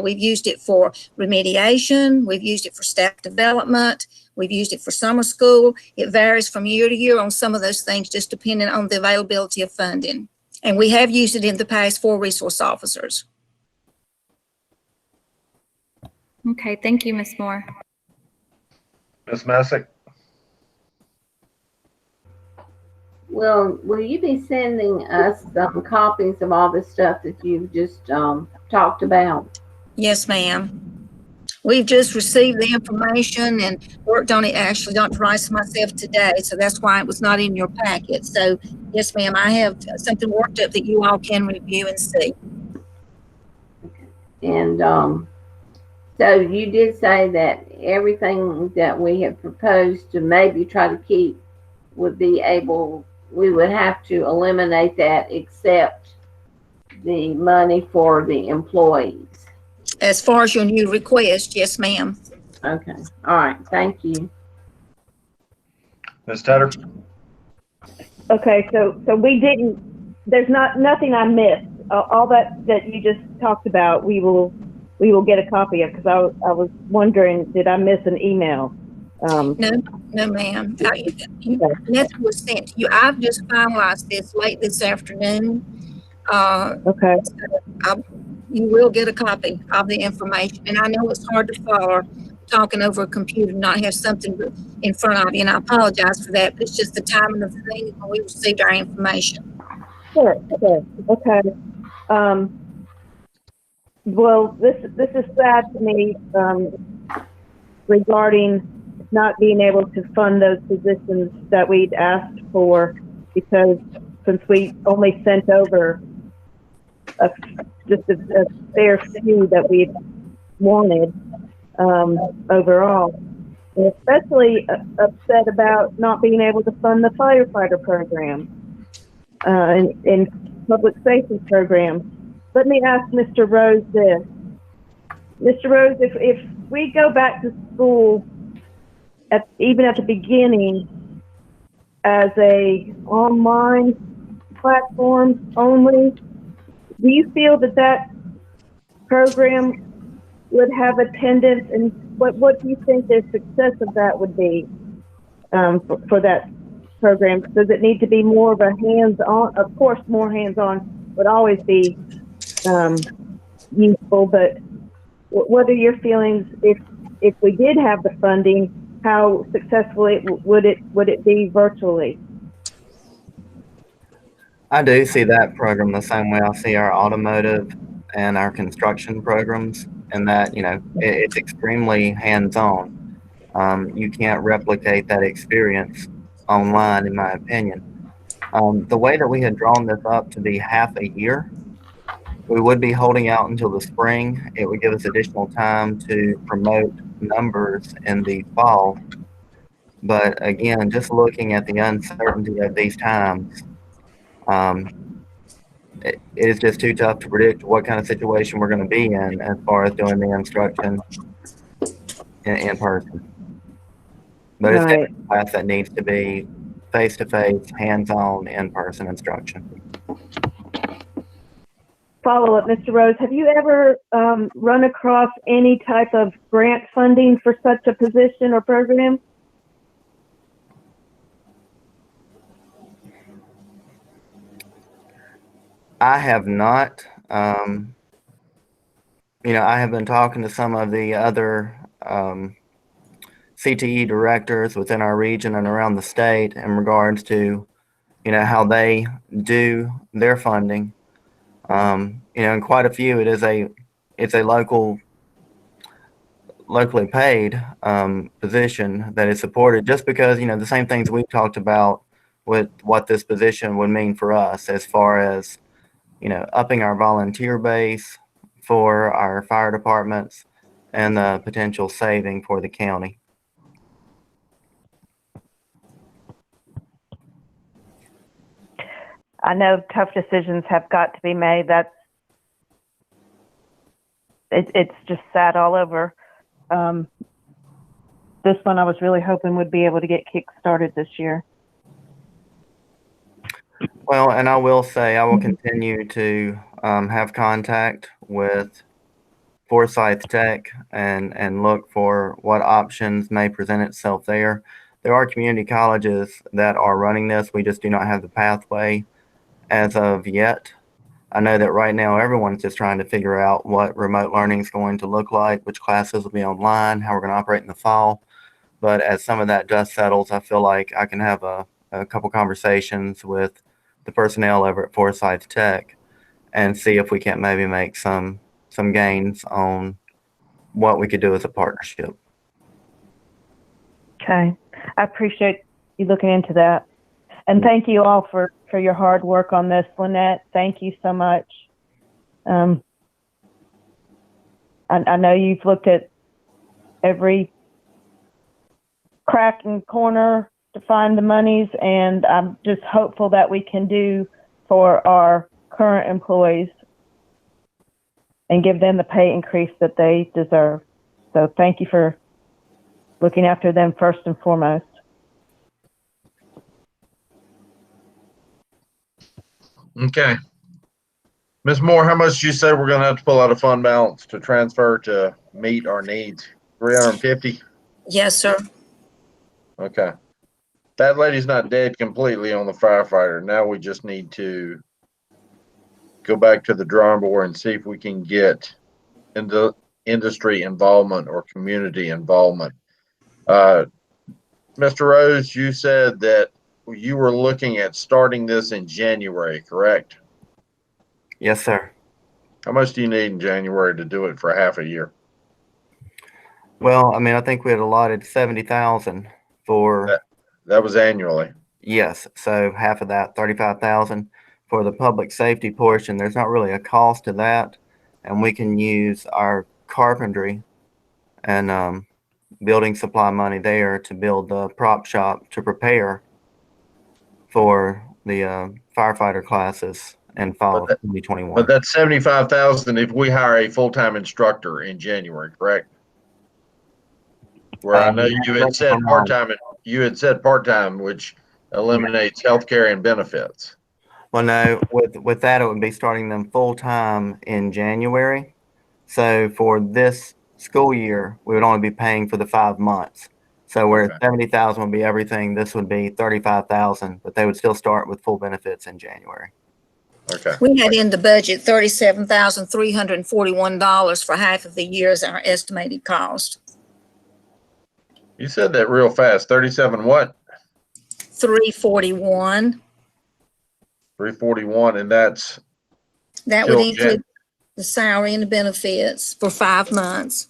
We've used it for remediation. We've used it for staff development. We've used it for summer school. It varies from year to year on some of those things, just depending on the availability of funding. And we have used it in the past for resource officers. Okay, thank you, Ms. Moore. Ms. Messick. Will you be sending us some copies of all the stuff that you've just talked about? Yes, ma'am. We've just received the information and worked on it, actually, Dr. Rice and myself today, so that's why it was not in your packet. So, yes, ma'am, I have something worked up that you all can review and see. Okay. And so you did say that everything that we have proposed to maybe try to keep would be able, we would have to eliminate that except the money for the employees. As far as your new request, yes, ma'am. Okay. All right. Thank you. Ms. Tedder. Okay, so we didn't, there's nothing I missed. All that you just talked about, we will get a copy of, because I was wondering, did I miss an email? No, ma'am. Nothing was sent to you. I've just finalized this late this afternoon. Okay. So you will get a copy of the information. And I know it's hard to follow talking over a computer and not have something in front of you, and I apologize for that, but it's just the timing of the thing when we received our information. Sure. Okay. Well, this is sad to me regarding not being able to fund those positions that we'd asked for, because since we only sent over just a fair few that we wanted overall. And especially upset about not being able to fund the firefighter program and public safety program. Let me ask Mr. Rose this. Mr. Rose, if we go back to school even at the beginning as a online platform only, do you feel that program would have attendance, and what do you think the success of that would be for that program? Does it need to be more of a hands-on? Of course, more hands-on would always be useful, but what are your feelings if we did have the funding? How successful would it be virtually? I do see that program the same way I see our automotive and our construction programs, and that, it's extremely hands-on. You can't replicate that experience online, in my opinion. The way that we had drawn this up to be half a year, we would be holding out until the spring. It would give us additional time to promote numbers in the fall. But again, just looking at the uncertainty of these times, it is just too tough to predict what kind of situation we're going to be in as far as doing the instruction in person. But it's Right. definitely a class that needs to be face-to-face, hands-on, in-person instruction. Follow up, Mr. Rose, have you ever run across any type of grant funding for such a position or program? I have not. I have been talking to some of the other CTE directors within our region and around the state in regards to, how they do their funding. And quite a few, it's a locally paid position that is supported just because, the same things we've talked about with what this position would mean for us as far as, upping our volunteer base for our fire departments and the potential saving for the county. I know tough decisions have got to be made. It's just sad all over. This one I was really hoping would be able to get kick-started this year. Well, and I will say I will continue to have contact with Forsyth Tech and look for what options may present itself there. There are community colleges that are running this. We just do not have the pathway as of yet. I know that right now everyone's just trying to figure out what remote learning is going to look like, which classes will be online, how we're going to operate in the fall. But as some of that dust settles, I feel like I can have a couple conversations with the personnel over at Forsyth Tech and see if we can't maybe make some gains on what we could do as a partnership. Okay. I appreciate you looking into that. And thank you all for your hard work on this, Lynette. Thank you so much. I know you've looked at every crack and corner to find the monies, and I'm just hopeful that we can do for our current employees and give them the pay increase that they deserve. So thank you for looking after them first and foremost. Okay. Ms. Moore, how much did you say we're going to have to pull out of fund balance to transfer to meet our needs? 350? Yes, sir. Okay. That lady's not dead completely on the firefighter. Now we just need to go back to the drawing board and see if we can get into industry involvement or community involvement. Mr. Rose, you said that you were looking at starting this in January, correct? Yes, sir. How much do you need in January to do it for half a year? Well, I mean, I think we had allotted 70,000 for that was annually. Yes, so half of that, 35,000 for the public safety portion. There's not really a cost to that, and we can use our carpentry and building supply money there to build the prop shop to prepare for the firefighter classes in fall of 2021. But that's 75,000 if we hire a full-time instructor in January, correct? Where I know you had said part-time, which eliminates healthcare and benefits. Well, no, with that, it would be starting them full-time in January. So for this school year, we would only be paying for the 5 months. So where 70,000 would be everything, this would be 35,000, but they would still start with full benefits in January. Okay. We had in the budget $37,341 for half of the year as our estimated cost. You said that real fast. 37 what? 341. 341, and that would include the salary and the benefits for 5 months.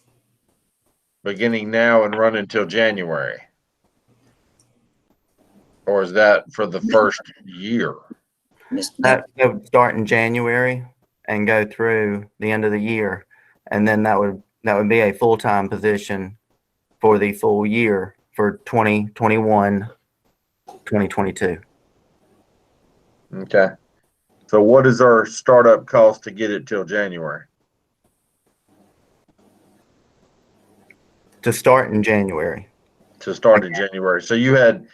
Beginning now and run until January? Or is that for the first year? That would start in January and go through the end of the year, and then that would be a full-time position for the full year for 2021, 2022. Okay. So what is our startup cost to get it till January? To start in January. To start in January. So you had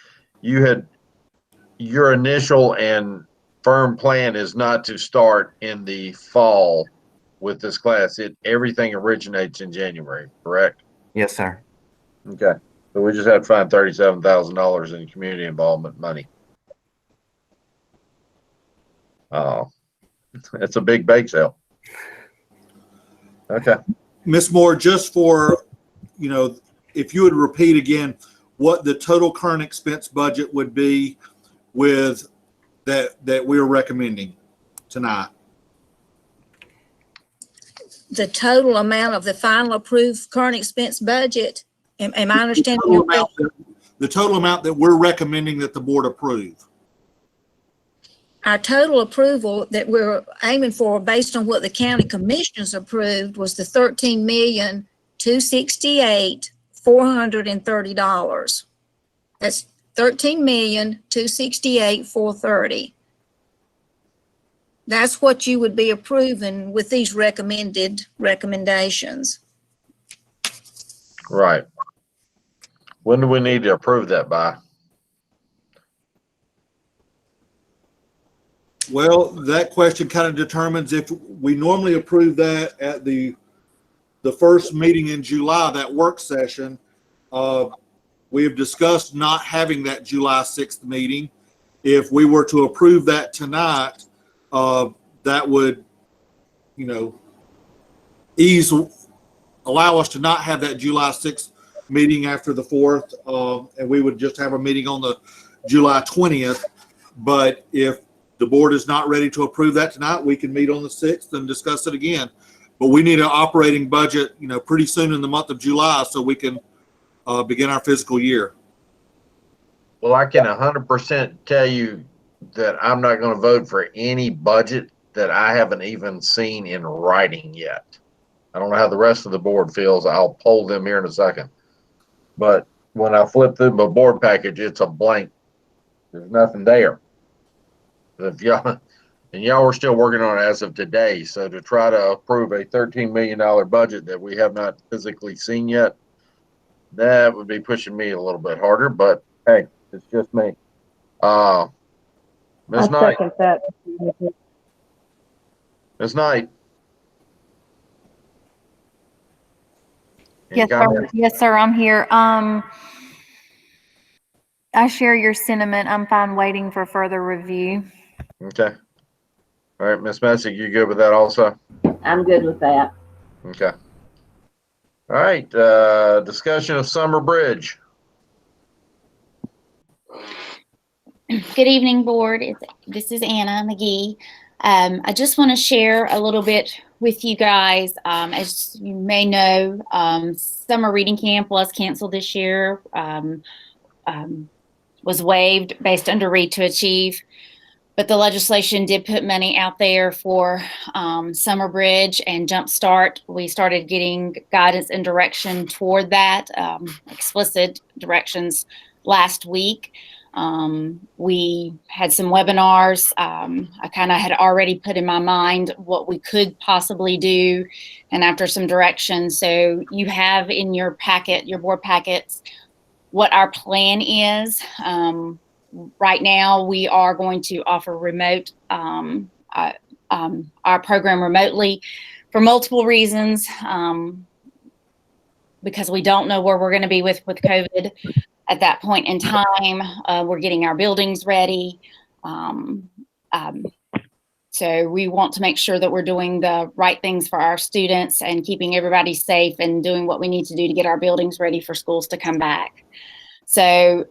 your initial and firm plan is not to start in the fall with this class. Everything originates in January, correct? Yes, sir. Okay. So we just had to find $37,000 in community involvement money. It's a big bake sale. Okay. Ms. Moore, just for, you know, if you would repeat again what the total current expense budget would be with that we're recommending tonight. The total amount of the final approved current expense budget, am I understanding your question? The total amount that we're recommending that the board approve. Our total approval that we're aiming for, based on what the county commissioners approved, was the $13,268,430. That's $13,268,430. That's what you would be approving with these recommended recommendations. Right. When do we need to approve that by? Well, that question kind of determines if we normally approve that at the first meeting in July, that work session. We have discussed not having that July 6th meeting. If we were to approve that tonight, that would, you know, allow us to not have that July 6th meeting after the 4th, and we would just have a meeting on the July 20th. But if the board is not ready to approve that tonight, we can meet on the 6th and discuss it again. But we need an operating budget, you know, pretty soon in the month of July so we can begin our fiscal year. Well, I can 100% tell you that I'm not going to vote for any budget that I haven't even seen in writing yet. I don't know how the rest of the board feels. I'll poll them here in a second. But when I flip through my board package, it's a blank. There's nothing there. If y'all were still working on it as of today, so to try to approve a $13 million budget that we have not physically seen yet, that would be pushing me a little bit harder. But hey, it's just me. Ms. Knight. Second that. Ms. Knight. Yes, sir. Yes, sir. I'm here. I share your sentiment. I'm fine waiting for further review. Okay. All right, Ms. Messick, you good with that also? I'm good with that. Okay. All right, discussion of Summer Bridge. Good evening, board. This is Anna McGee. I just want to share a little bit with you guys. As you may know, summer reading camp was canceled this year, was waived based under Read to Achieve. But the legislation did put money out there for Summer Bridge and Jumpstart. We started getting guidance and direction toward that, explicit directions last week. We had some webinars. I kind of had already put in my mind what we could possibly do, and after some directions. So you have in your packet, your board packets, what our plan is. Right now, we are going to offer remote, our program remotely for multiple reasons, because we don't know where we're going to be with COVID at that point in time. We're getting our buildings ready. So we want to make sure that we're doing the right things for our students and keeping everybody safe and doing what we need to do to get our buildings ready for schools to come back. So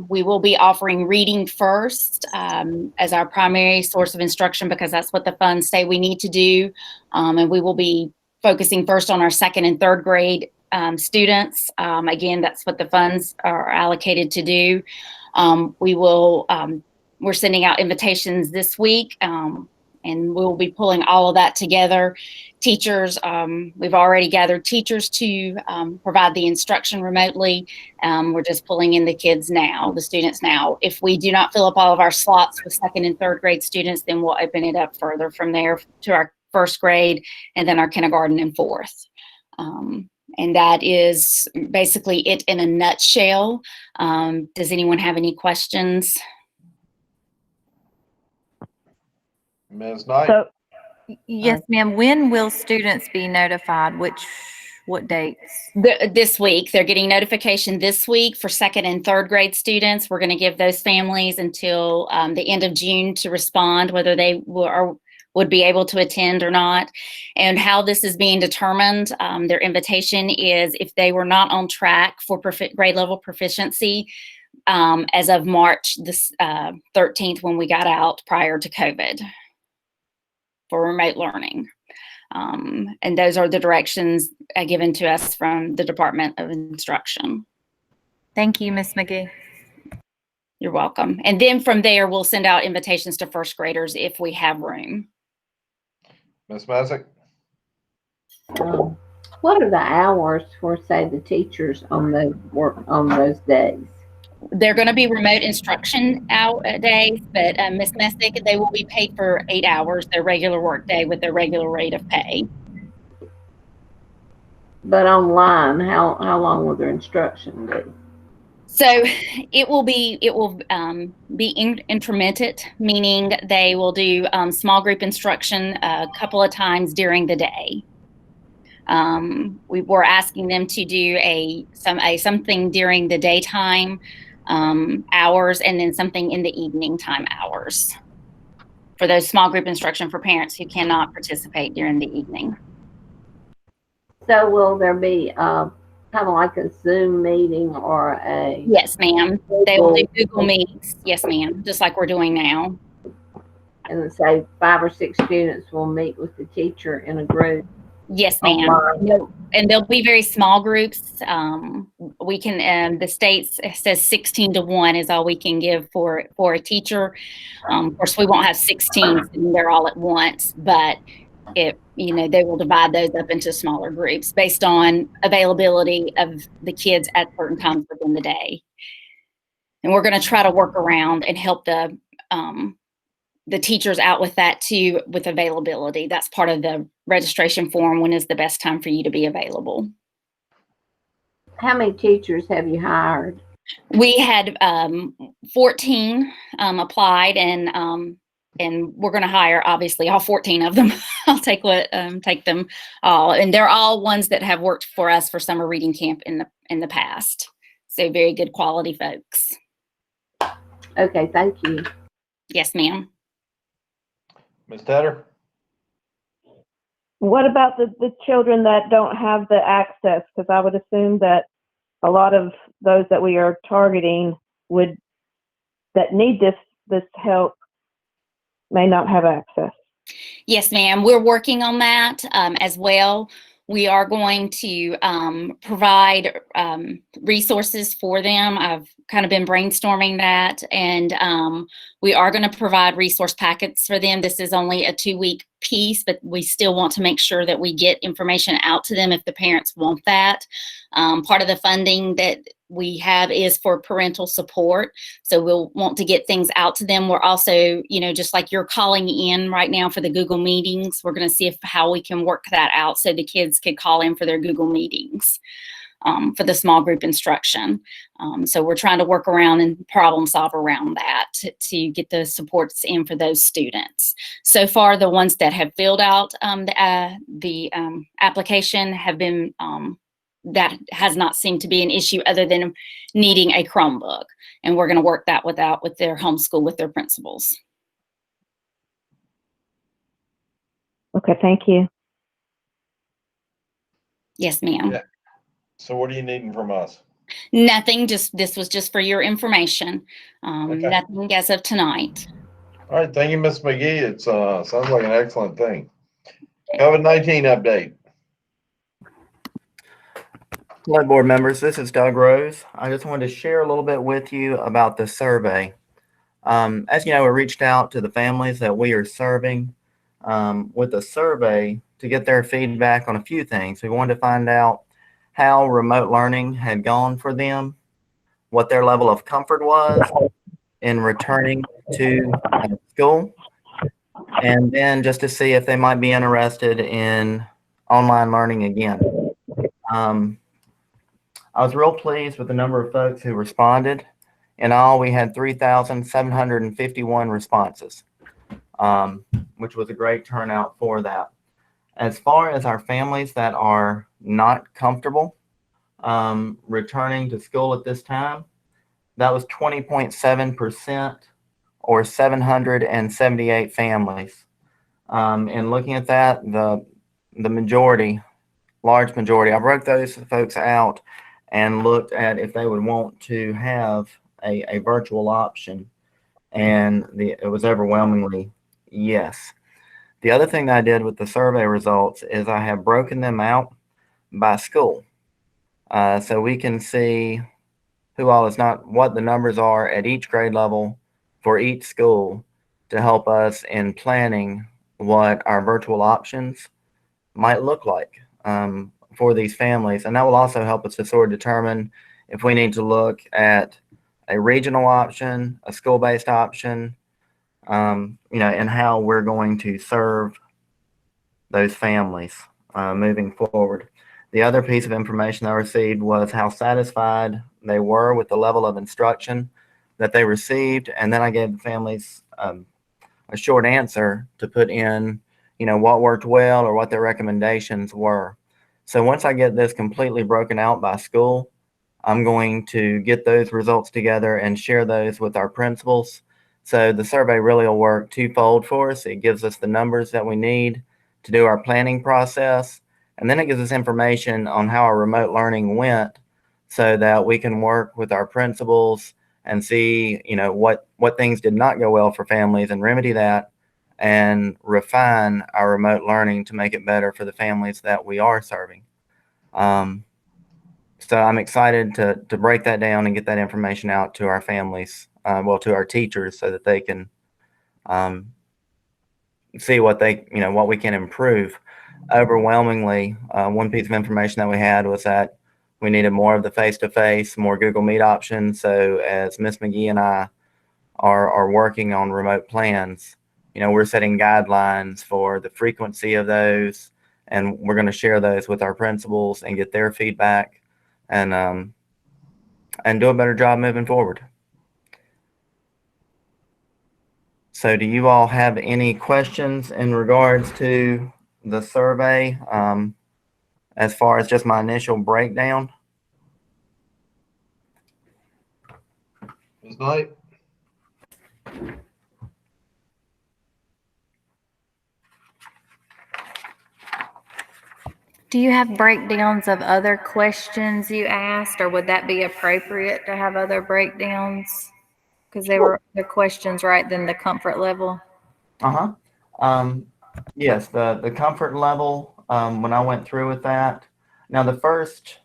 we will be offering reading first as our primary source of instruction, because that's what the funds say we need to do. And we will be focusing first on our second and third grade students. Again, that's what the funds are allocated to do. We're sending out invitations this week. And we'll be pulling all of that together. Teachers, we've already gathered teachers to provide the instruction remotely. We're just pulling in the kids now, the students now. If we do not fill up all of our slots with second and third grade students, then we'll open it up further from there to our first grade and then our kindergarten and fourth. And that is basically it in a nutshell. Does anyone have any questions? Ms. Knight? So, Yes, ma'am. When will students be notified? What dates? This week. They're getting notification this week for second and third grade students. We're going to give those families until the end of June to respond whether they would be able to attend or not. And how this is being determined, their invitation is if they were not on track for grade level proficiency as of March 13th when we got out prior to COVID for remote learning. And those are the directions given to us from the Department of Instruction. Thank you, Ms. McGee. You're welcome. And then from there, we'll send out invitations to first graders if we have room. Ms. Messick? What are the hours for, say, the teachers on those days? They're going to be remote instruction days, but Ms. Messick, they will be paid for 8 hours, their regular work day with their regular rate of pay. But online, how long will their instruction be? So it will be intermittent, meaning they will do small group instruction a couple of times during the day. We were asking them to do something during the daytime hours and then something in the evening time hours for those small group instruction for parents who cannot participate during the evening. So will there be kind of like a Zoom meeting or a... Yes, ma'am. They will do Google Meets. Yes, ma'am. Just like we're doing now. And say 5 or 6 students will meet with the teacher in a group. Yes, ma'am. And they'll be very small groups. We can, the state says 16 to 1 is all we can give for a teacher. Of course, we won't have 16 sitting there all at once, but they will divide those up into smaller groups based on availability of the kids at certain times within the day. And we're going to try to work around and help the teachers out with that too, with availability. That's part of the registration form. When is the best time for you to be available? How many teachers have you hired? We had 14 applied, and we're going to hire obviously all 14 of them. I'll take them all, and they're all ones that have worked for us for summer reading camp in the past. So very good quality folks. Okay, thank you. Yes, ma'am. Ms. Tedder? what about the children that don't have the access? Because I would assume that a lot of those that we are targeting that need this help may not have access. Yes, ma'am. We're working on that as well. We are going to provide resources for them. I've kind of been brainstorming that, and we are going to provide resource packets for them. This is only a 2-week piece, but we still want to make sure that we get information out to them if the parents want that. Part of the funding that we have is for parental support. So we'll want to get things out to them. We're also, just like you're calling in right now for the Google meetings, we're going to see how we can work that out so the kids could call in for their Google meetings for the small group instruction. So we're trying to work around and problem solve around that to get the supports in for those students. So far, the ones that have filled out the application have been that has not seemed to be an issue other than needing a Chromebook. And we're going to work that with their homeschool with their principals. Okay, thank you. Yes, ma'am. Yeah. So what are you needing from us? Nothing, this was just for your information. Okay. Nothing as of tonight. All right, thank you, Ms. McGee. It sounds like an excellent thing. COVID-19 update. Hello, board members. This is Doug Rose. I just wanted to share a little bit with you about the survey. As you know, we reached out to the families that we are serving. with a survey to get their feedback on a few things. We wanted to find out how remote learning had gone for them, what their level of comfort was in returning to school, and then just to see if they might be interested in online learning again. I was real pleased with the number of folks who responded. In all, we had 3,751 responses, which was a great turnout for that. As far as our families that are not comfortable returning to school at this time, that was 20.7%, or 778 families. And looking at that, the majority, large majority, I broke those folks out and looked at if they would want to have a virtual option, and it was overwhelmingly yes. The other thing that I did with the survey results is I have broken them out by school, so we can see who all is not, what the numbers are at each grade level for each school, to help us in planning what our virtual options might look like for these families. And that will also help us to sort of determine if we need to look at a regional option, a school-based option, and how we're going to serve those families moving forward. The other piece of information I received was how satisfied they were with the level of instruction that they received. And then I gave the families a short answer to put in, what worked well or what their recommendations were. So once I get this completely broken out by school, I'm going to get those results together and share those with our principals. So the survey really will work twofold for us. It gives us the numbers that we need to do our planning process, and then it gives us information on how our remote learning went, so that we can work with our principals and see, what things did not go well for families and remedy that, and refine our remote learning to make it better for the families that we are serving. So I'm excited to break that down and get that information out to our families, to our teachers, so that they can see what we can improve. Overwhelmingly, one piece of information that we had was that we needed more of the face-to-face, more Google Meet options. So as Ms. McGee and I are working on remote plans, we're setting guidelines for the frequency of those, and we're going to share those with our principals and get their feedback, and do a better job moving forward. So do you all have any questions in regards to the survey, as far as just my initial breakdown? Ms. Knight? Do you have breakdowns of other questions you asked, or would that be appropriate to have other breakdowns? Because they were the questions, right, then the comfort level. Yes, the comfort level, when I went through with that. Now the first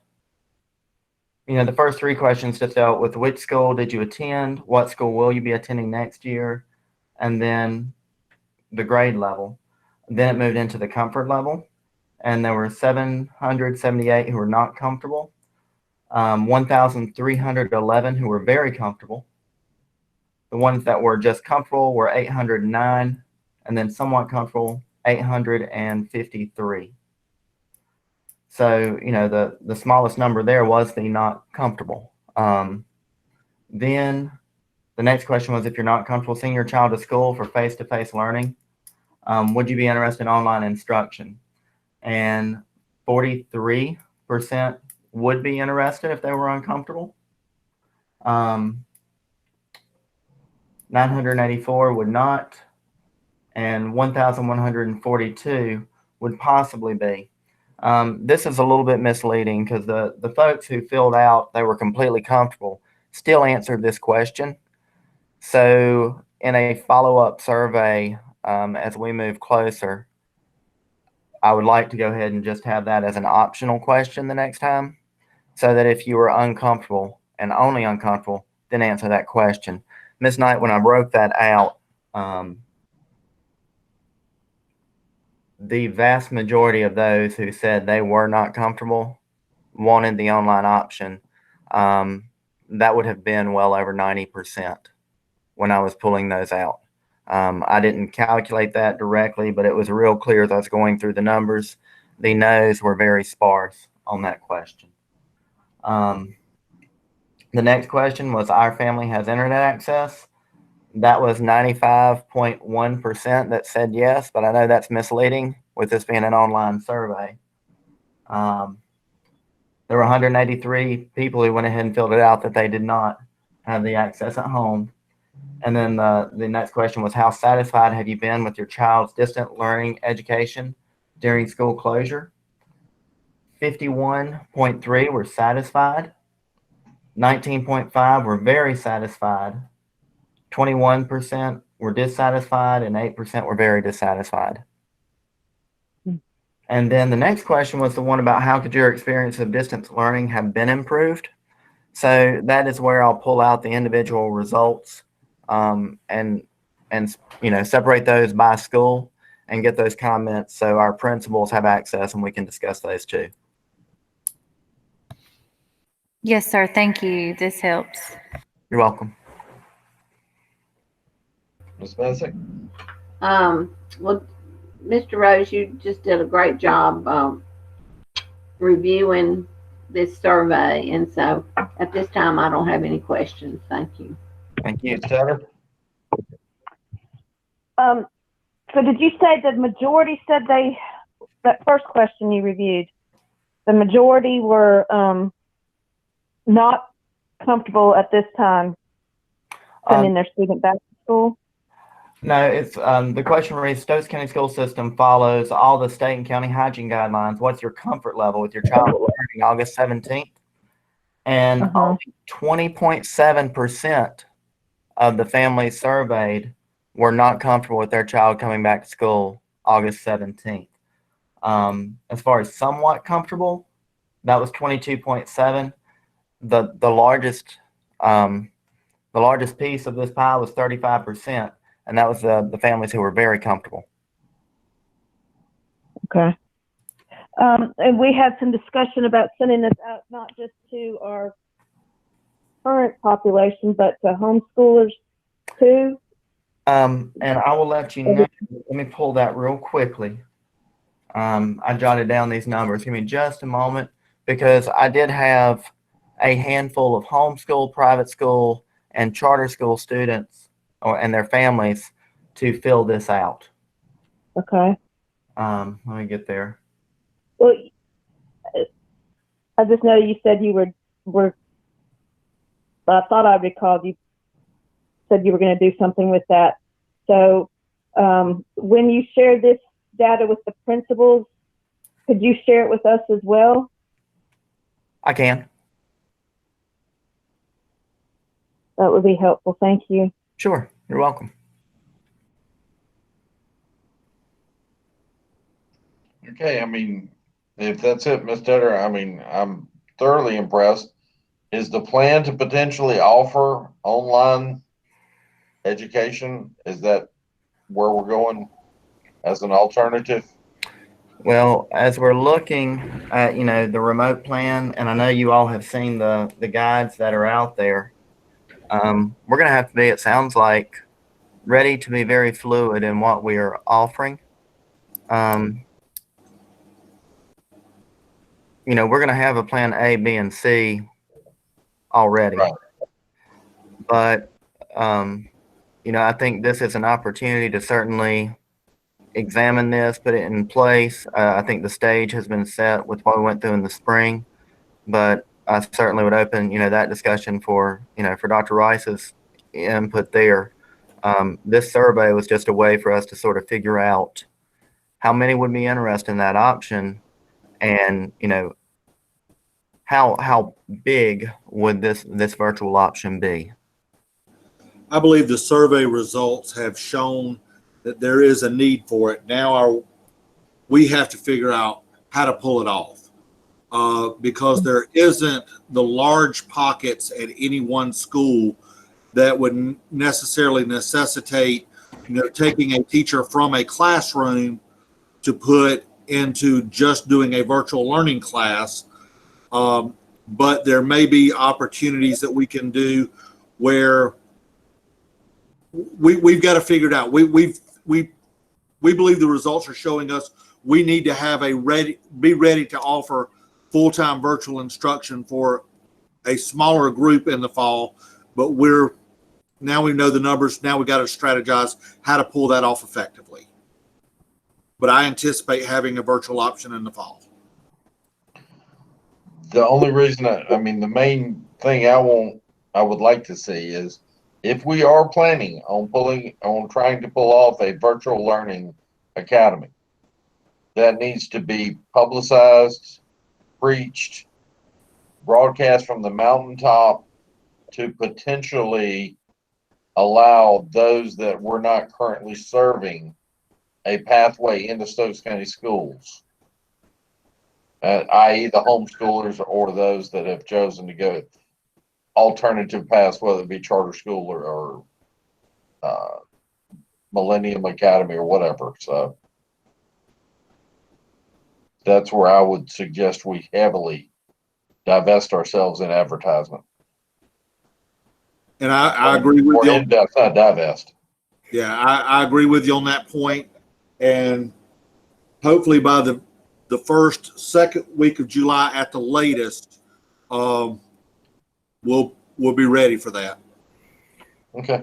three questions just dealt with which school did you attend, what school will you be attending next year, and then the grade level. Then it moved into the comfort level, and there were 778 who were not comfortable, 1,311 who were very comfortable. The ones that were just comfortable were 809, and then somewhat comfortable, 853. So, the smallest number there was the not comfortable. Then the next question was, if you're not comfortable sending your child to school for face-to-face learning, would you be interested in online instruction? And 43% would be interested if they were uncomfortable. 984 would not, and 1,142 would possibly be. This is a little bit misleading, because the folks who filled out, they were completely comfortable, still answered this question. So in a follow-up survey, as we move closer, I would like to go ahead and just have that as an optional question the next time, so that if you were uncomfortable and only uncomfortable, then answer that question. Ms. Knight, when I broke that out, the vast majority of those who said they were not comfortable wanted the online option. That would have been well over 90% when I was pulling those out. I didn't calculate that directly, but it was real clear as I was going through the numbers. The no's were very sparse on that question. The next question was, our family has internet access. That was 95.1% that said yes, but I know that's misleading with this being an online survey. There were 183 people who went ahead and filled it out that they did not have the access at home. And then the next question was, how satisfied have you been with your child's distant learning education during school closure? 51.3 were satisfied. 19.5 were very satisfied. 21% were dissatisfied, and 8% were very dissatisfied. And then the next question was the one about, how could your experience of distance learning have been improved? So that is where I'll pull out the individual results and separate those by school and get those comments so our principals have access and we can discuss those too. Yes, sir. Thank you. This helps. You're welcome. Ms. Messick? Well, Mr. Rose, you just did a great job reviewing this survey, and so at this time I don't have any questions. Thank you. Thank you. Senator? So did you say the majority said that first question you reviewed, the majority were not comfortable at this time sending their student back to school? No, it's the question reads, Stokes County School System follows all the state and county hygiene guidelines. What's your comfort level with your child learning August 17th? And only 20.7% of the families surveyed were not comfortable with their child coming back to school August 17th. As far as somewhat comfortable, that was 22.7. The largest piece of this pie was 35%. And that was the families who were very comfortable. Okay. And we had some discussion about sending this out not just to our current population, but to homeschoolers too. And I will let you know. Let me pull that real quickly. I jotted down these numbers. Give me just a moment, because I did have a handful of homeschool, private school, and charter school students and their families to fill this out. Okay. Let me get there. Well, I just know you said you were I thought I recalled you said you were going to do something with that. So when you share this data with the principals, could you share it with us as well? I can. That would be helpful. Thank you. Sure. You're welcome. Okay, I mean, if that's it, Ms. Tedder, I mean, I'm thoroughly impressed. Is the plan to potentially offer online education? Is that where we're going as an alternative? Well, as we're looking at, the remote plan, and I know you all have seen the guides that are out there, we're going to have to be, it sounds like, ready to be very fluid in what we are offering. We're going to have a plan A, B, and C already. Right. But, I think this is an opportunity to certainly examine this, put it in place. I think the stage has been set with what we went through in the spring, but I certainly would open, that discussion for Dr. Rice's input there. This survey was just a way for us to sort of figure out how many would be interested in that option, and how big would this virtual option be. I believe the survey results have shown that there is a need for it. Now we have to figure out how to pull it off, because there isn't the large pockets at any one school that would necessarily necessitate taking a teacher from a classroom to put into just doing a virtual learning class. But there may be opportunities that we can do where we've got to figure it out. We believe the results are showing us we need to be ready to offer full-time virtual instruction for a smaller group in the fall, but now we know the numbers. Now we got to strategize how to pull that off effectively. But I anticipate having a virtual option in the fall. The only reason the main thing I would like to see is if we are planning on trying to pull off a virtual learning academy, that needs to be publicized, preached, broadcast from the mountaintop to potentially allow those that we're not currently serving a pathway into Stokes County schools, i.e. the homeschoolers or those that have chosen to go alternative paths, whether it be charter school or Millennium Academy or whatever. So that's where I would suggest we heavily divest ourselves in advertisement. And I agree with you. Not divest. Yeah, I agree with you on that point. And hopefully by the second week of July at the latest, we'll be ready for that. Okay.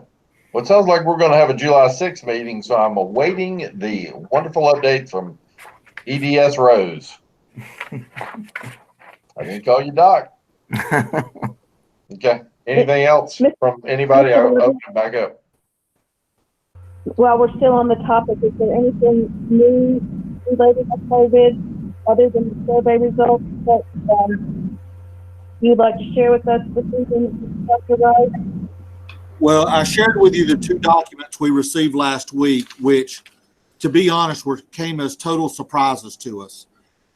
Well, it sounds like we're going to have a July 6th meeting, so I'm awaiting the wonderful update from EDS Rose. I can call you Doc. Okay. Anything else from anybody? I'll open it back up. While we're still on the topic, is there anything new related to COVID other than the survey results that you'd like to share with us this evening, Dr. Rice? Well, I shared with you the two documents we received last week, which, to be honest, came as total surprises to us.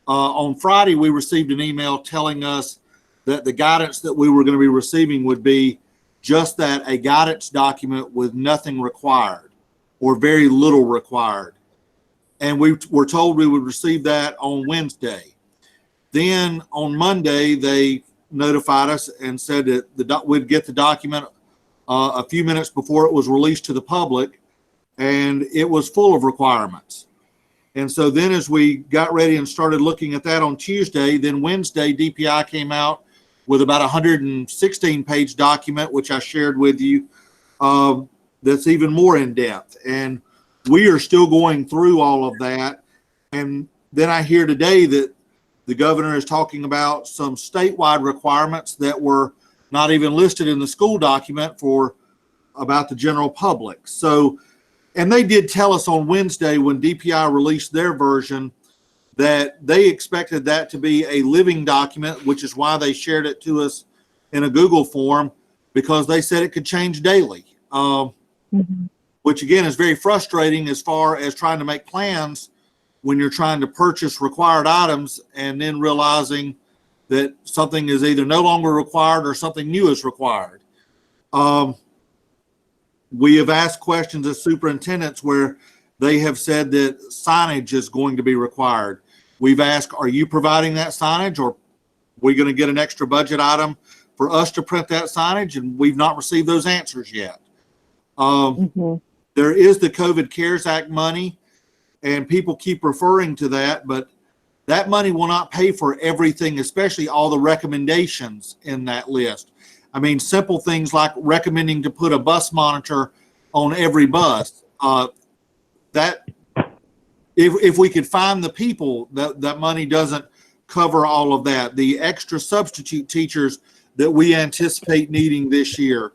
On Friday, we received an email telling us that the guidance that we were going to be receiving would be just that, a guidance document with nothing required or very little required. And we were told we would receive that on Wednesday. Then on Monday, they notified us and said that we'd get the document a few minutes before it was released to the public, and it was full of requirements. And so then as we got ready and started looking at that on Tuesday, then Wednesday, DPI came out with about 116-page document, which I shared with you, that's even more in depth. And we are still going through all of that. And then I hear today that the governor is talking about some statewide requirements that were not even listed in the school document about the general public. So, and they did tell us on Wednesday when DPI released their version that they expected that to be a living document, which is why they shared it to us in a Google form, because they said it could change daily, which again is very frustrating as far as trying to make plans when you're trying to purchase required items and then realizing that something is either no longer required or something new is required. We have asked questions as superintendents where they have said that signage is going to be required. We've asked, are you providing that signage, or are we going to get an extra budget item for us to print that signage? And we've not received those answers yet. There is the COVID CARES Act money, and people keep referring to that, but that money will not pay for everything, especially all the recommendations in that list. I mean, simple things like recommending to put a bus monitor on every bus. That if we could find the people, that money doesn't cover all of that. The extra substitute teachers that we anticipate needing this year.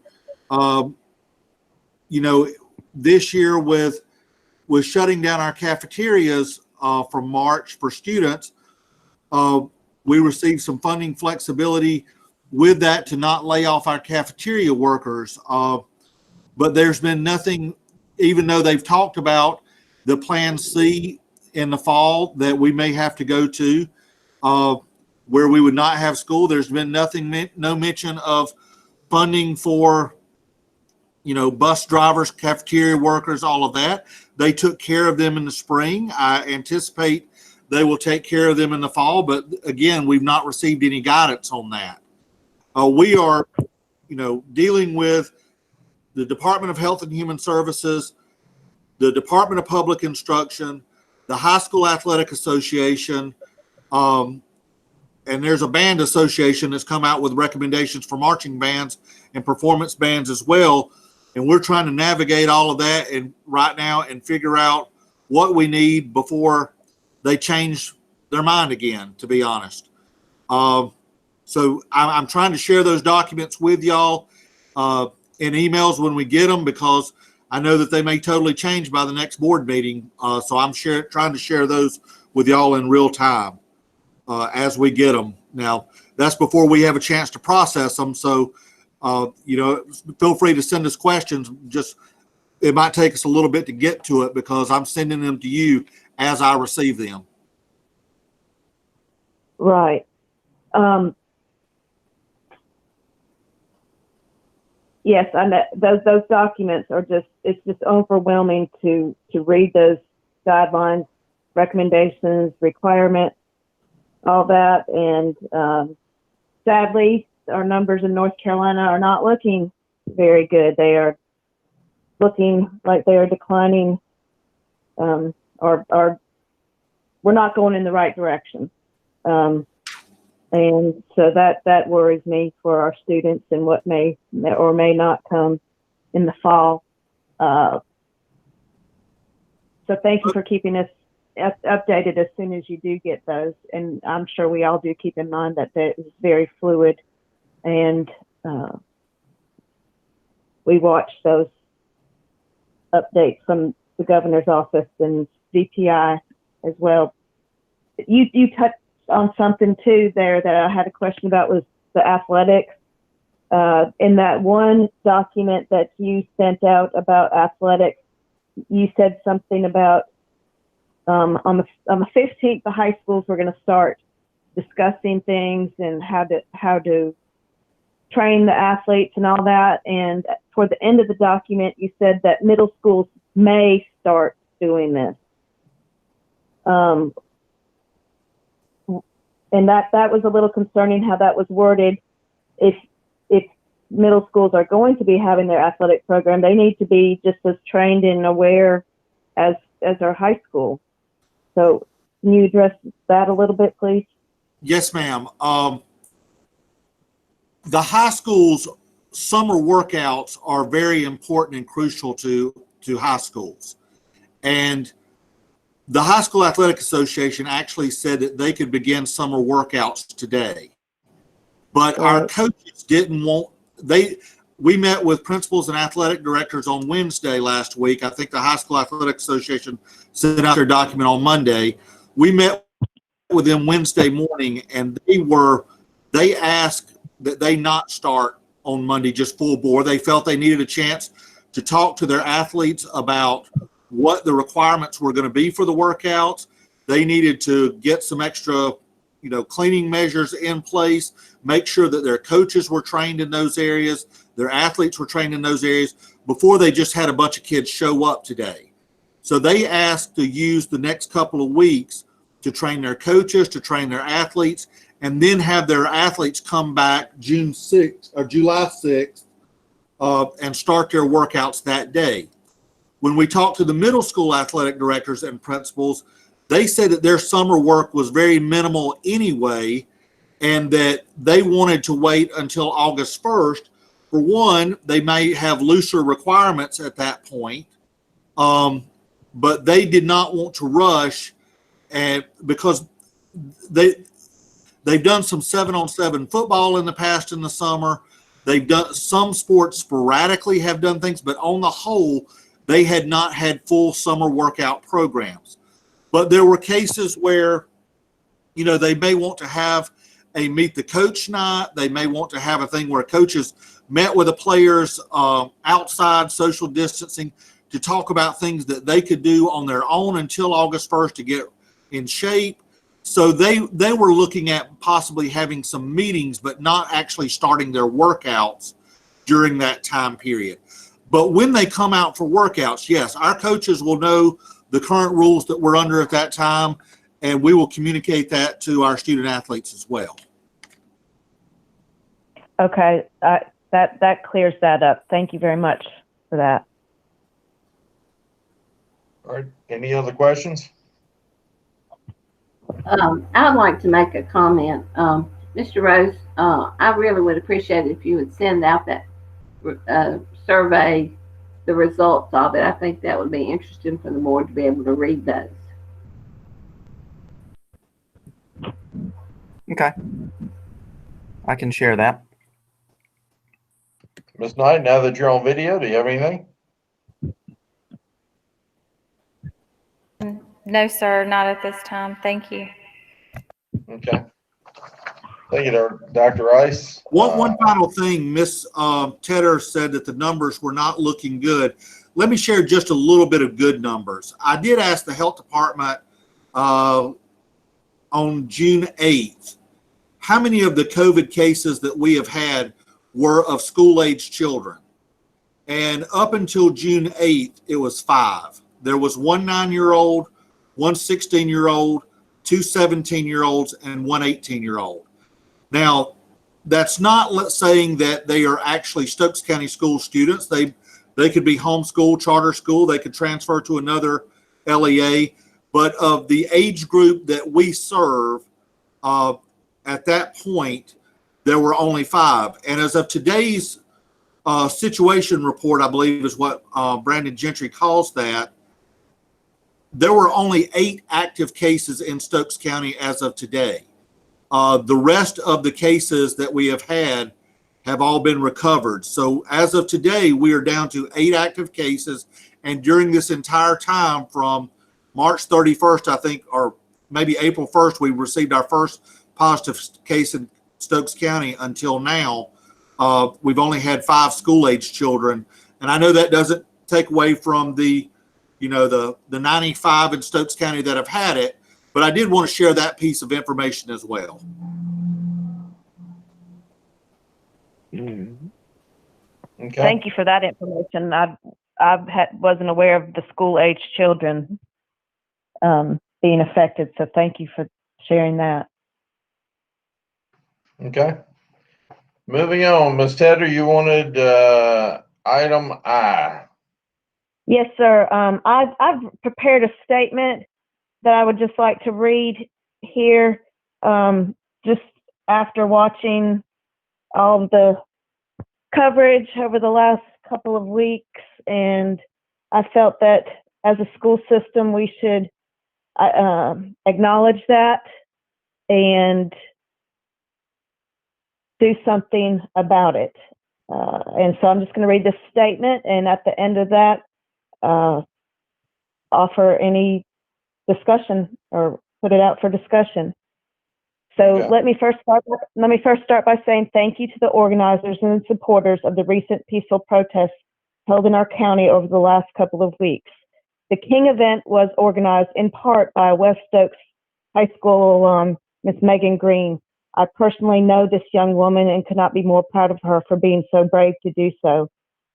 This year with shutting down our cafeterias from March for students, we received some funding flexibility with that to not lay off our cafeteria workers. But there's been nothing, even though they've talked about the Plan C in the fall that we may have to go to, where we would not have school. There's been no mention of funding for bus drivers, cafeteria workers, all of that. They took care of them in the spring. I anticipate they will take care of them in the fall, but again, we've not received any guidance on that. We are, dealing with the Department of Health and Human Services, the Department of Public Instruction, the High School Athletic Association, and there's a band association that's come out with recommendations for marching bands and performance bands as well. And we're trying to navigate all of that right now and figure out what we need before they change their mind again, to be honest. So I'm trying to share those documents with y'all in emails when we get them, because I know that they may totally change by the next board meeting. So I'm trying to share those with y'all in real time as we get them. Now, that's before we have a chance to process them. So, feel free to send us questions. Just, it might take us a little bit to get to it because I'm sending them to you as I receive them. Right. Yes, I know those documents are it's just overwhelming to read those guidelines, recommendations, requirements, all that. And sadly, our numbers in North Carolina are not looking very good. They are looking like they are declining, or we're not going in the right direction. And so that worries me for our students and what may or may not come in the fall. So thank you for keeping us updated as soon as you do get those. And I'm sure we all do keep in mind that is very fluid, and we watch those updates from the governor's office and DPI as well. You touched on something too there that I had a question about, was the athletics. In that one document that you sent out about athletics, you said something about on the 15th, the high schools were going to start discussing things and how to train the athletes and all that. And toward the end of the document, you said that middle schools may start doing this. And that was a little concerning how that was worded. If middle schools are going to be having their athletic program, they need to be just as trained and aware as our high school. So can you address that a little bit, please? Yes, ma'am. The high schools' summer workouts are very important and crucial to high schools. And the High School Athletic Association actually said that they could begin summer workouts today. But our coaches didn't want, we met with principals and athletic directors on Wednesday last week. I think the High School Athletic Association sent out their document on Monday. We met with them Wednesday morning, and they asked that they not start on Monday just full bore. They felt they needed a chance to talk to their athletes about what the requirements were going to be for the workouts. They needed to get some extra, cleaning measures in place, make sure that their coaches were trained in those areas, their athletes were trained in those areas before they just had a bunch of kids show up today. So they asked to use the next couple of weeks to train their coaches, to train their athletes, and then have their athletes come back June 6th or July 6th and start their workouts that day. When we talked to the middle school athletic directors and principals, they said that their summer work was very minimal anyway, and that they wanted to wait until August 1st. For one, they may have looser requirements at that point, but they did not want to rush, and because they've done some 7-on-7 football in the past in the summer. They've done some sports sporadically, have done things, but on the whole, they had not had full summer workout programs. But there were cases where, they may want to have a meet the coach night. They may want to have a thing where coaches met with the players outside, social distancing, to talk about things that they could do on their own until August 1st to get in shape. So they were looking at possibly having some meetings, but not actually starting their workouts during that time period. But when they come out for workouts, yes, our coaches will know the current rules that we're under at that time, and we will communicate that to our student athletes as well. Okay, that clears that up. Thank you very much for that. All right, any other questions? I'd like to make a comment. Mr. Rose, I really would appreciate it if you would send out that survey, the results of it. I think that would be interesting for the board to be able to read those. Okay. I can share that. Ms. Knight, now that you're on video, do you have anything? No, sir, not at this time. Thank you. Okay. Thank you, Dr. Rice. One final thing, Ms. Tedder said that the numbers were not looking good. Let me share just a little bit of good numbers. I did ask the health department on June 8th, how many of the COVID cases that we have had were of school-age children? And up until June 8th, it was 5. There was one 9-year-old, one 16-year-old, two 17-year-olds, and one 18-year-old. Now, that's not saying that they are actually Stokes County school students. They could be homeschool, charter school. They could transfer to another LEA. But of the age group that we serve, at that point, there were only 5. And as of today's situation report, I believe is what Brandon Gentry calls that, there were only 8 active cases in Stokes County as of today. The rest of the cases that we have had have all been recovered. So as of today, we are down to 8 active cases. And during this entire time from March 31st, I think, or maybe April 1st, we received our first positive case in Stokes County until now. We've only had 5 school-age children. And I know that doesn't take away from the 95 in Stokes County that have had it, but I did want to share that piece of information as well. Okay. Thank you for that information. Wasn't aware of the school-age children being affected, so thank you for sharing that. Okay. Moving on, Ms. Tedder, you wanted item I. Yes, sir. I've prepared a statement that I would just like to read here, just after watching all the coverage over the last couple of weeks, and I felt that as a school system we should acknowledge that and do something about it. And so I'm just going to read this statement, and at the end of that, offer any discussion or put it out for discussion. So Okay. let me first start by saying thank you to the organizers and supporters of the recent peaceful protests held in our county over the last couple of weeks. The King event was organized in part by West Stokes High School alum, Miss Megan Green. I personally know this young woman and could not be more proud of her for being so brave to do so.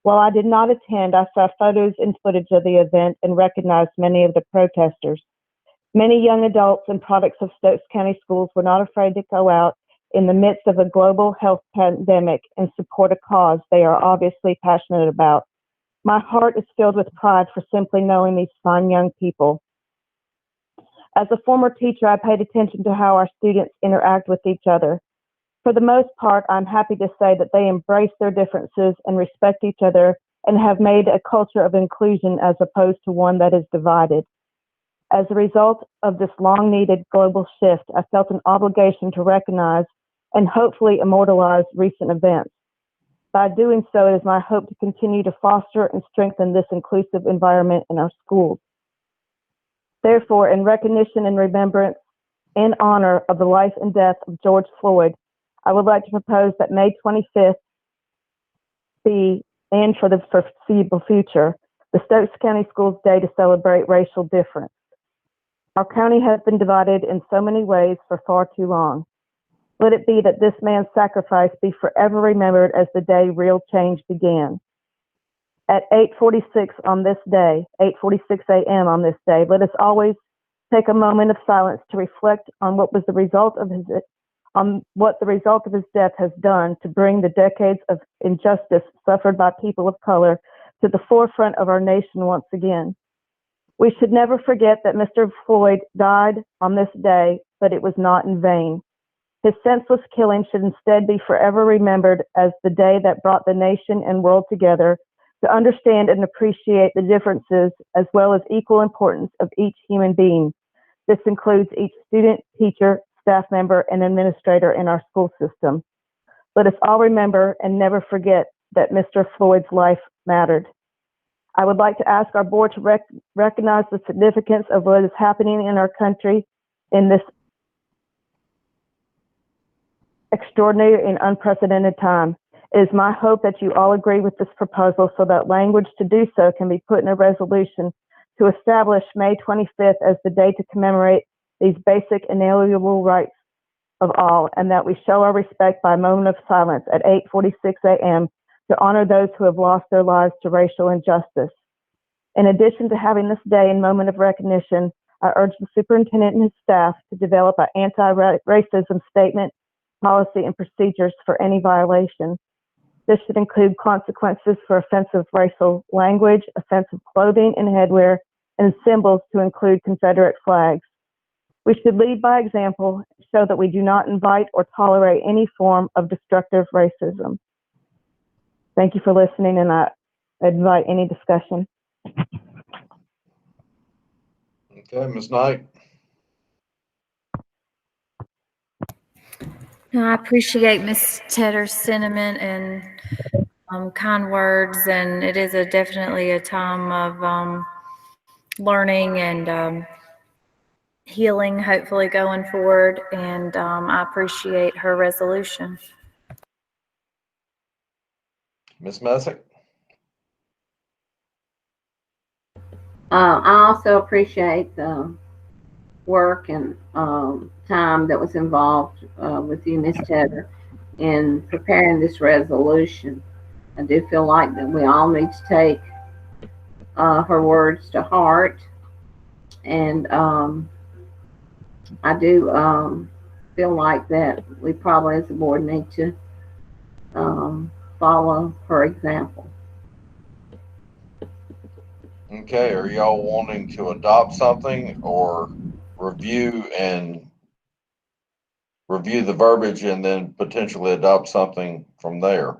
While I did not attend, I saw photos and footage of the event and recognized many of the protesters. Many young adults and products of Stokes County schools were not afraid to go out in the midst of a global health pandemic and support a cause they are obviously passionate about. My heart is filled with pride for simply knowing these fine young people. As a former teacher, I paid attention to how our students interact with each other. For the most part, I'm happy to say that they embrace their differences and respect each other and have made a culture of inclusion as opposed to one that is divided. As a result of this long-needed global shift, I felt an obligation to recognize and hopefully immortalize recent events. By doing so, it is my hope to continue to foster and strengthen this inclusive environment in our schools. Therefore, in recognition and remembrance and honor of the life and death of George Floyd, I would like to propose that May 25th be, and for the foreseeable future, the Stokes County Schools Day to celebrate racial difference. Our county has been divided in so many ways for far too long. Let it be that this man's sacrifice be forever remembered as the day real change began. At 8:46 on this day, 8:46 a.m. on this day, let us always take a moment of silence to reflect on what the result of his death has done to bring the decades of injustice suffered by people of color to the forefront of our nation once again. We should never forget that Mr. Floyd died on this day, but it was not in vain. His senseless killing should instead be forever remembered as the day that brought the nation and world together to understand and appreciate the differences as well as equal importance of each human being. This includes each student, teacher, staff member, and administrator in our school system. Let us all remember and never forget that Mr. Floyd's life mattered. I would like to ask our board to recognize the significance of what is happening in our country in this extraordinary and unprecedented time. It is my hope that you all agree with this proposal so that language to do so can be put in a resolution to establish May 25th as the day to commemorate these basic inalienable rights of all, and that we show our respect by a moment of silence at 8:46 a.m. to honor those who have lost their lives to racial injustice. In addition to having this day and moment of recognition, I urge the superintendent and his staff to develop an anti-racism statement, policy, and procedures for any violation. This should include consequences for offensive racial language, offensive clothing and headwear, and symbols to include Confederate flags. We should lead by example, show that we do not invite or tolerate any form of destructive racism. Thank you for listening, and I invite any discussion. Okay, Ms. Knight. No, I appreciate Ms. Tedder's sentiment and kind words, and it is definitely a time of learning and healing, hopefully going forward, and I appreciate her resolution. Ms. Messick. I also appreciate the work and time that was involved with you, Ms. Tedder, in preparing this resolution. I do feel like that we all need to take her words to heart, and I do feel like that we probably as a board need to follow her example. Okay, are y'all wanting to adopt something or review the verbiage and then potentially adopt something from there?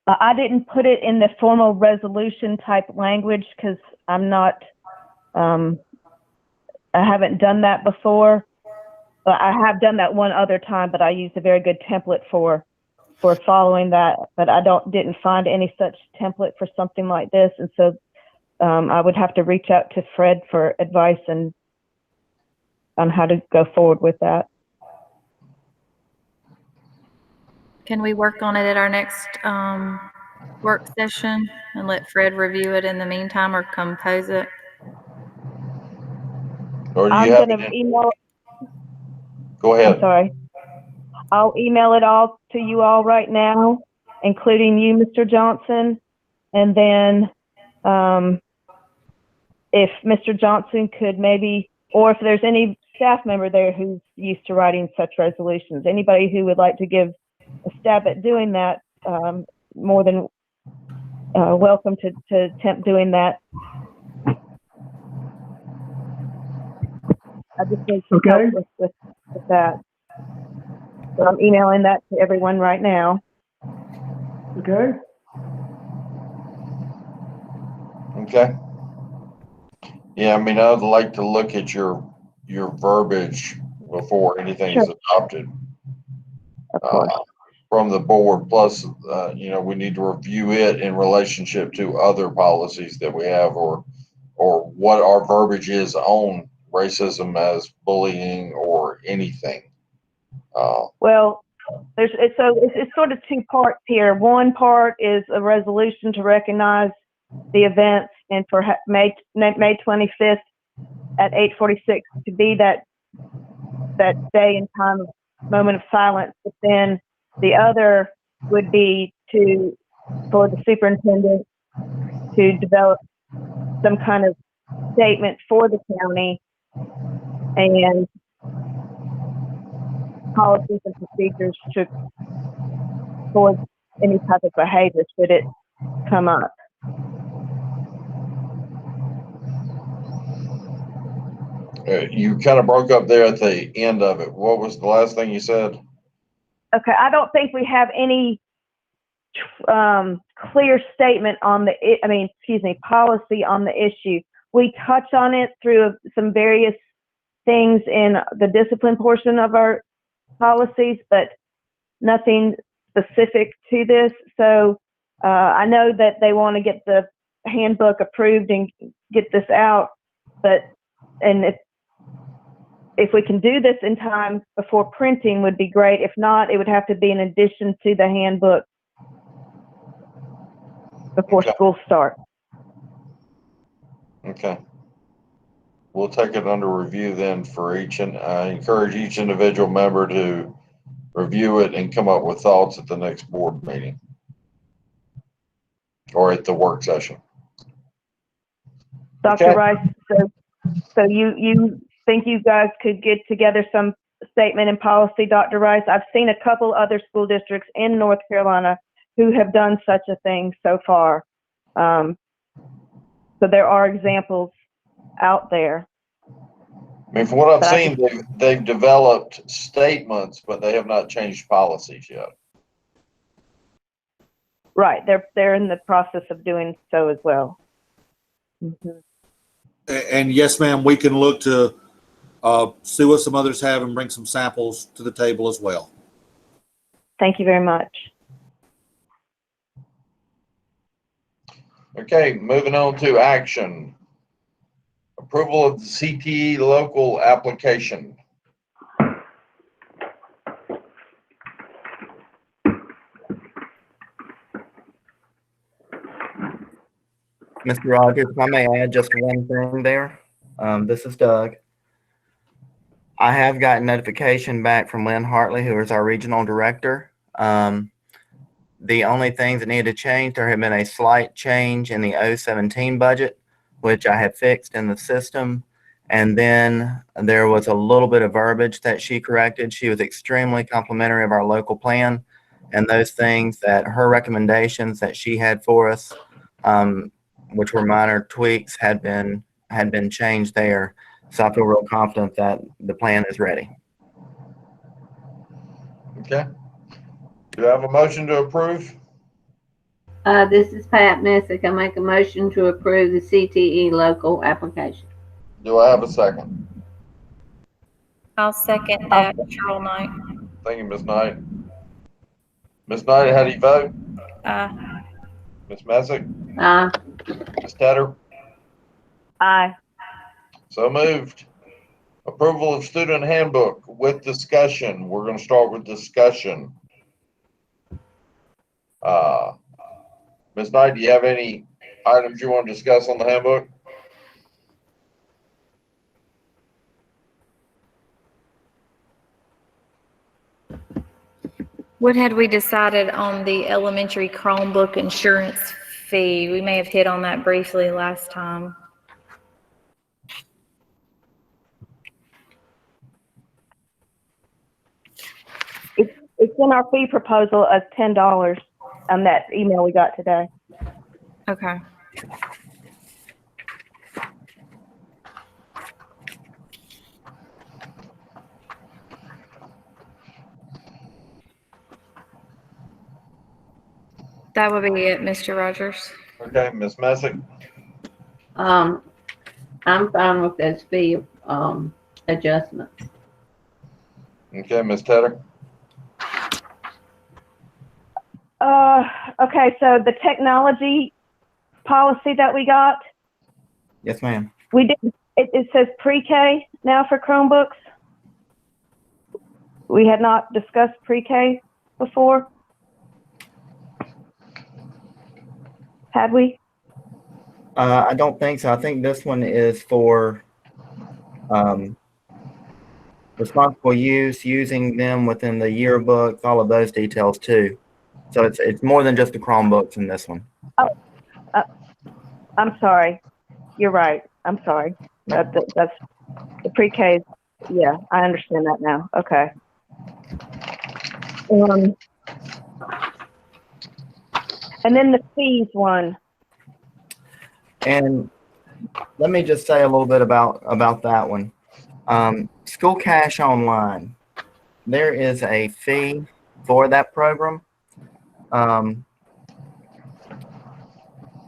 I didn't put it in the formal resolution type language because I'm not, I haven't done that before. But I have done that one other time, but I used a very good template for following that. But I didn't find any such template for something like this, and so I would have to reach out to Fred for advice and on how to go forward with that. Can we work on it at our next work session and let Fred review it in the meantime, or compose it? Or do you I'm have going it to email. Go ahead. I'm sorry. I'll email it all to you all right now, including you, Mr. Johnson. And then if Mr. Johnson could maybe, or if there's any staff member there who's used to writing such resolutions, anybody who would like to give a stab at doing that, more than welcome to attempt doing that. I just need some help with that. So I'm emailing that to everyone right now. Okay. Okay. Yeah, I mean, I'd like to look at your verbiage before anything is adopted from the board. Plus, we need to review it in relationship to other policies that we have, or what our verbiage is on racism as bullying or anything. Well, it's sort of two parts here. One part is a resolution to recognize the events and for May 25th at 8:46 to be that day and time of moment of silence. But then the other would be for the superintendent to develop some kind of statement for the county and policies and procedures for any type of behavior should it come up. You kind of broke up there at the end of it. What was the last thing you said? Okay, I don't think we have any clear statement on policy on the issue. We touch on it through some various things in the discipline portion of our policies, but nothing specific to this. So I know that they want to get the handbook approved and get this out, and if we can do this in time before printing would be great. If not, it would have to be in addition to the handbook before school starts. Okay. We'll take it under review then for each, and I encourage each individual member to review it and come up with thoughts at the next board meeting or at the work session. Dr. Okay. Rice, so you think you guys could get together some statement and policy, Dr. Rice? I've seen a couple other school districts in North Carolina who have done such a thing so far. So there are examples out there. I mean, from what I've seen, they've developed statements, but they have not changed policies yet. Right, they're in the process of doing so as well. Mm-hmm. And yes, ma'am, we can look to see what some others have and bring some samples to the table as well. Thank you very much. Okay, moving on to action. Approval of the CTE local application. Mr. Rogers, if I may add just one thing there. This is Doug. I have gotten notification back from Lynn Hartley, who is our regional director. The only things that needed to change, there had been a slight change in the 017 budget, which I had fixed in the system. And then there was a little bit of verbiage that she corrected. She was extremely complimentary of our local plan, and those things that her recommendations that she had for us, which were minor tweaks, had been changed there. So I feel real confident that the plan is ready. Okay. Do I have a motion to approve? This is Pat Messick. I make a motion to approve the CTE local application. Do I have a second? I'll second that, Cheryl Knight. Thank you, Ms. Knight. Ms. Knight, how do you vote? Ms. Messick? Aye. Ms. Tedder? Aye. So moved. Approval of student handbook with discussion. We're going to start with discussion. Ms. Knight, do you have any items you want to discuss on the handbook? What had we decided on the elementary Chromebook insurance fee? We may have hit on that briefly last time. It's in our fee proposal as $10 on that email we got today. Okay. That would be it, Mr. Rogers. Okay, Ms. Messick? I'm fine with those fee adjustments. Okay, Ms. Tedder? Okay, so the technology policy that we got, Yes, ma'am. we did, it says pre-K now for Chromebooks. We had not discussed pre-K before. Had we? I don't think so. I think this one is for responsible use, using them within the yearbooks, all of those details too. So it's more than just the Chromebooks in this one. Oh, I'm sorry. You're right. I'm sorry. That's the pre-K. Yeah, I understand that now. Okay. And then the fees one. And let me just say a little bit about that one. School Cash Online. There is a fee for that program.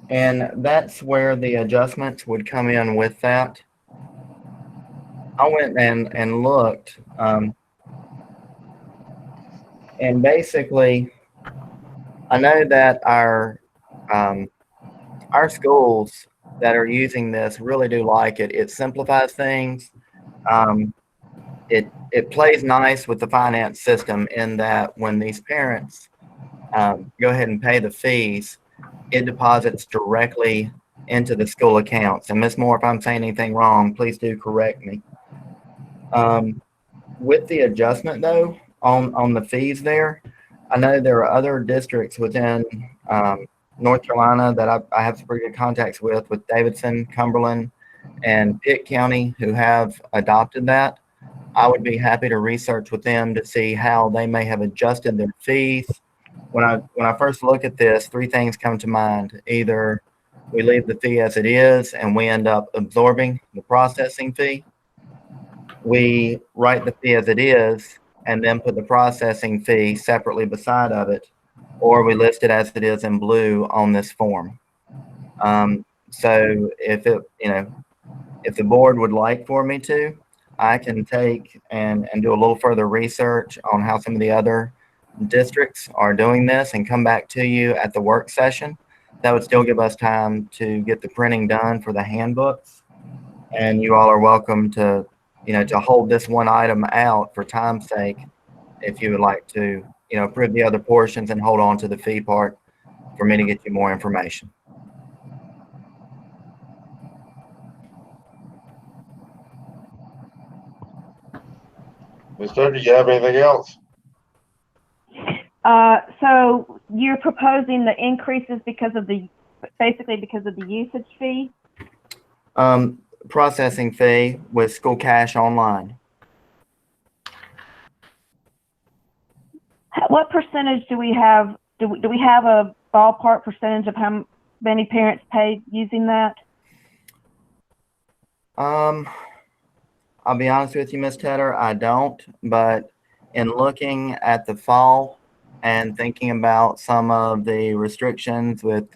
And that's where the adjustments would come in with that. I went and looked, and basically, I know that our schools that are using this really do like it. It simplifies things. It plays nice with the finance system in that when these parents go ahead and pay the fees, it deposits directly into the school accounts. And Ms. Moore, if I'm saying anything wrong, please do correct me. With the adjustment though, on the fees there, I know there are other districts within North Carolina that I have some pretty good contacts with Davidson, Cumberland, and Pitt County who have adopted that. I would be happy to research with them to see how they may have adjusted their fees. When I first look at this, three things come to mind. Either we leave the fee as it is and we end up absorbing the processing fee. We write the fee as it is and then put the processing fee separately beside of it, or we list it as it is in blue on this form. So if the board would like for me to, I can take and do a little further research on how some of the other districts are doing this and come back to you at the work session. That would still give us time to get the printing done for the handbooks. And you all are welcome to, to hold this one item out for time's sake if you would like to, approve the other portions and hold on to the fee part for me to get you more information. Mr. Do you have anything else? So you're proposing the increases basically because of the usage fee? Processing fee with School Cash Online. What percentage do we have? Do we have a ballpark percentage of how many parents paid using that? I'll be honest with you, Ms. Tedder, I don't, but in looking at the fall and thinking about some of the restrictions with,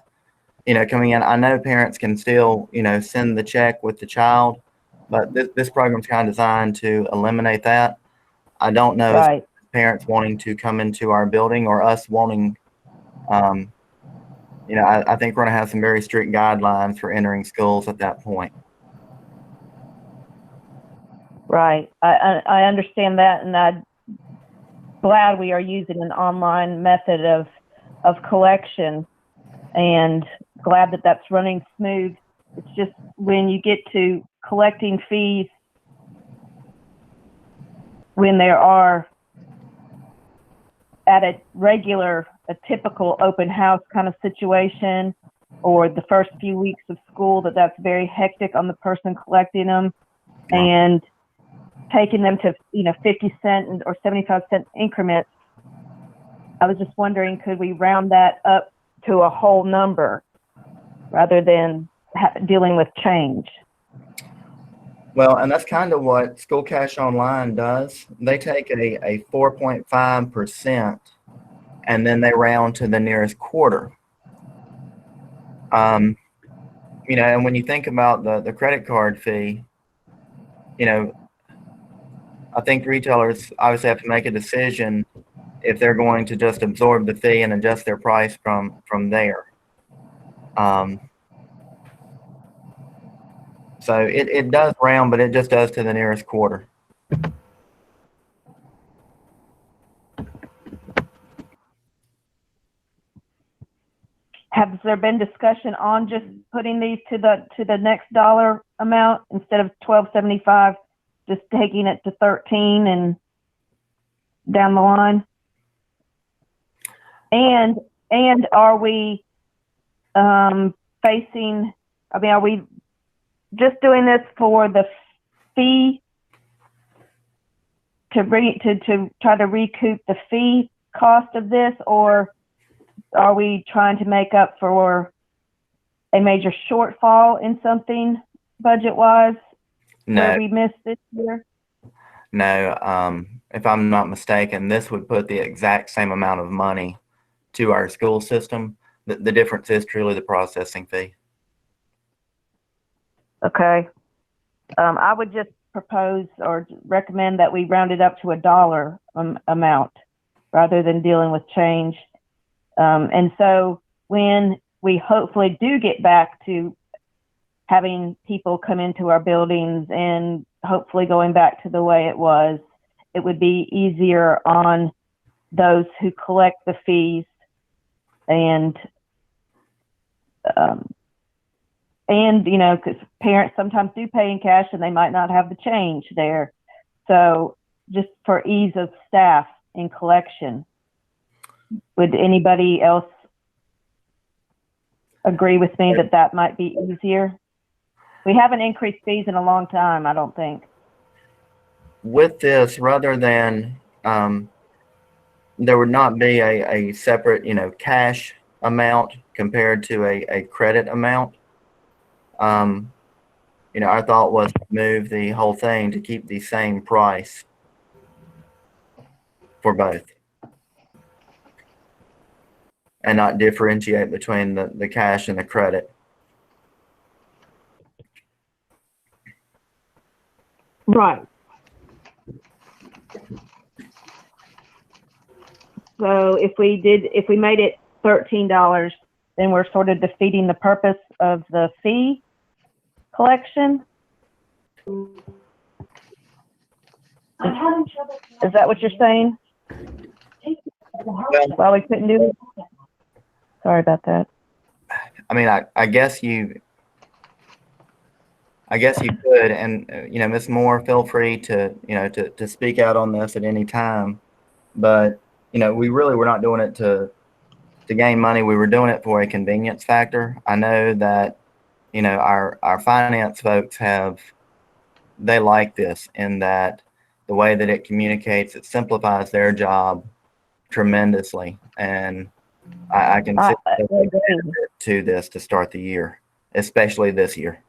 coming in, I know parents can still, send the check with the child, but this program's kind of designed to eliminate that. I don't know if parents wanting to come into our building or us wanting, I think we're going to have some very strict guidelines for entering schools at that point. Right. I understand that, and I'm glad we are using an online method of collection, and glad that that's running smooth. It's just when you get to collecting fees when there are at a typical open house kind of situation, or the first few weeks of school, that's very hectic on the person collecting them. And taking them to 50-cent or 75-cent increments. I was just wondering, could we round that up to a whole number rather than dealing with change? Well, and that's kind of what School Cash Online does. They take a 4.5% and then they round to the nearest quarter. And when you think about the credit card fee, I think retailers obviously have to make a decision if they're going to just absorb the fee and adjust their price from there. So it does round, but it just does to the nearest quarter. Has there been discussion on just putting these to the next dollar amount instead of $12.75, just taking it to 13 and down the line? And are we facing, I mean, are we just doing this for the fee to try to recoup the fee cost of this, or are we trying to make up for a major shortfall in something budget-wise where we missed this year? No, if I'm not mistaken, this would put the exact same amount of money to our school system. The difference is truly the processing fee. Okay. I would just propose or recommend that we round it up to $1 amount rather than dealing with change. And so when we hopefully do get back to having people come into our buildings and hopefully going back to the way it was, it would be easier on those who collect the fees and you know, because parents sometimes do pay in cash and they might not have the change there. So just for ease of staff in collection, would anybody else agree with me that that might be easier? We haven't increased fees in a long time, I don't think. With this, rather than there would not be a separate, you know, cash amount compared to a credit amount. You know, our thought was to move the whole thing to keep the same price for both and not differentiate between the cash and the credit. Right. So if we made it $13, then we're sort of defeating the purpose of the fee collection. Is that what you're saying? Well, we couldn't do it. Sorry about that. I mean, I guess you could, and you know, Ms. Moore, feel free to, you know, to speak out on this at any time. But you know, we really were not doing it to gain money. We were doing it for a convenience factor. I know that, you know, our finance folks they like this in that the way that it communicates, it simplifies their job tremendously, and I can see the benefit to this to start the year, especially this year.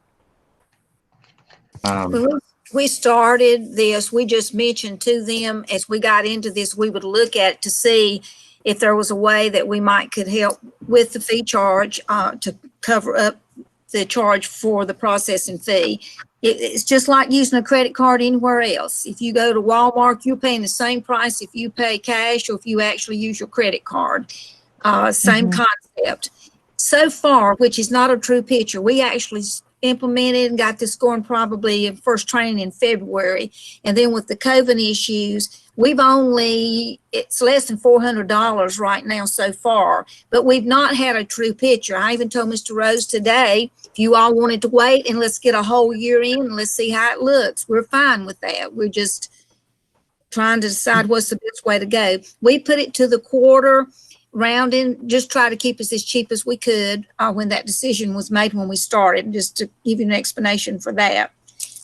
We started this, we just mentioned to them as we got into this, we would look at it to see if there was a way that we could help with the fee charge to cover up the charge for the processing fee. It's just like using a credit card anywhere else. If you go to Walmart, you're paying the same price if you pay cash or if you actually use your credit card. Same concept. So far, which is not a true picture, we actually implemented and got this going probably in first training in February. And then with the COVID issues, it's less than $400 right now so far, but we've not had a true picture. I even told Mr. Rose today, if you all wanted to wait and let's get a whole year in and let's see how it looks, we're fine with that. We're just trying to decide what's the best way to go. We put it to the quarter rounding, just try to keep us as cheap as we could when that decision was made when we started, just to give you an explanation for that.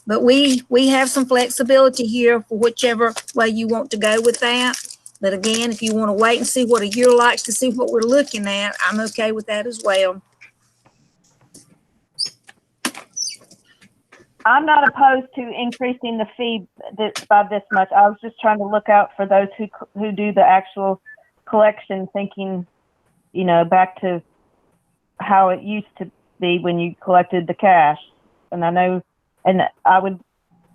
But we have some flexibility here for whichever way you want to go with that. But again, if you want to wait and see what a year likes to see what we're looking at, I'm okay with that as well. I'm not opposed to increasing the fee by this much. I was just trying to look out for those who do the actual collection, thinking, you know, back to how it used to be when you collected the cash. And I know, and I would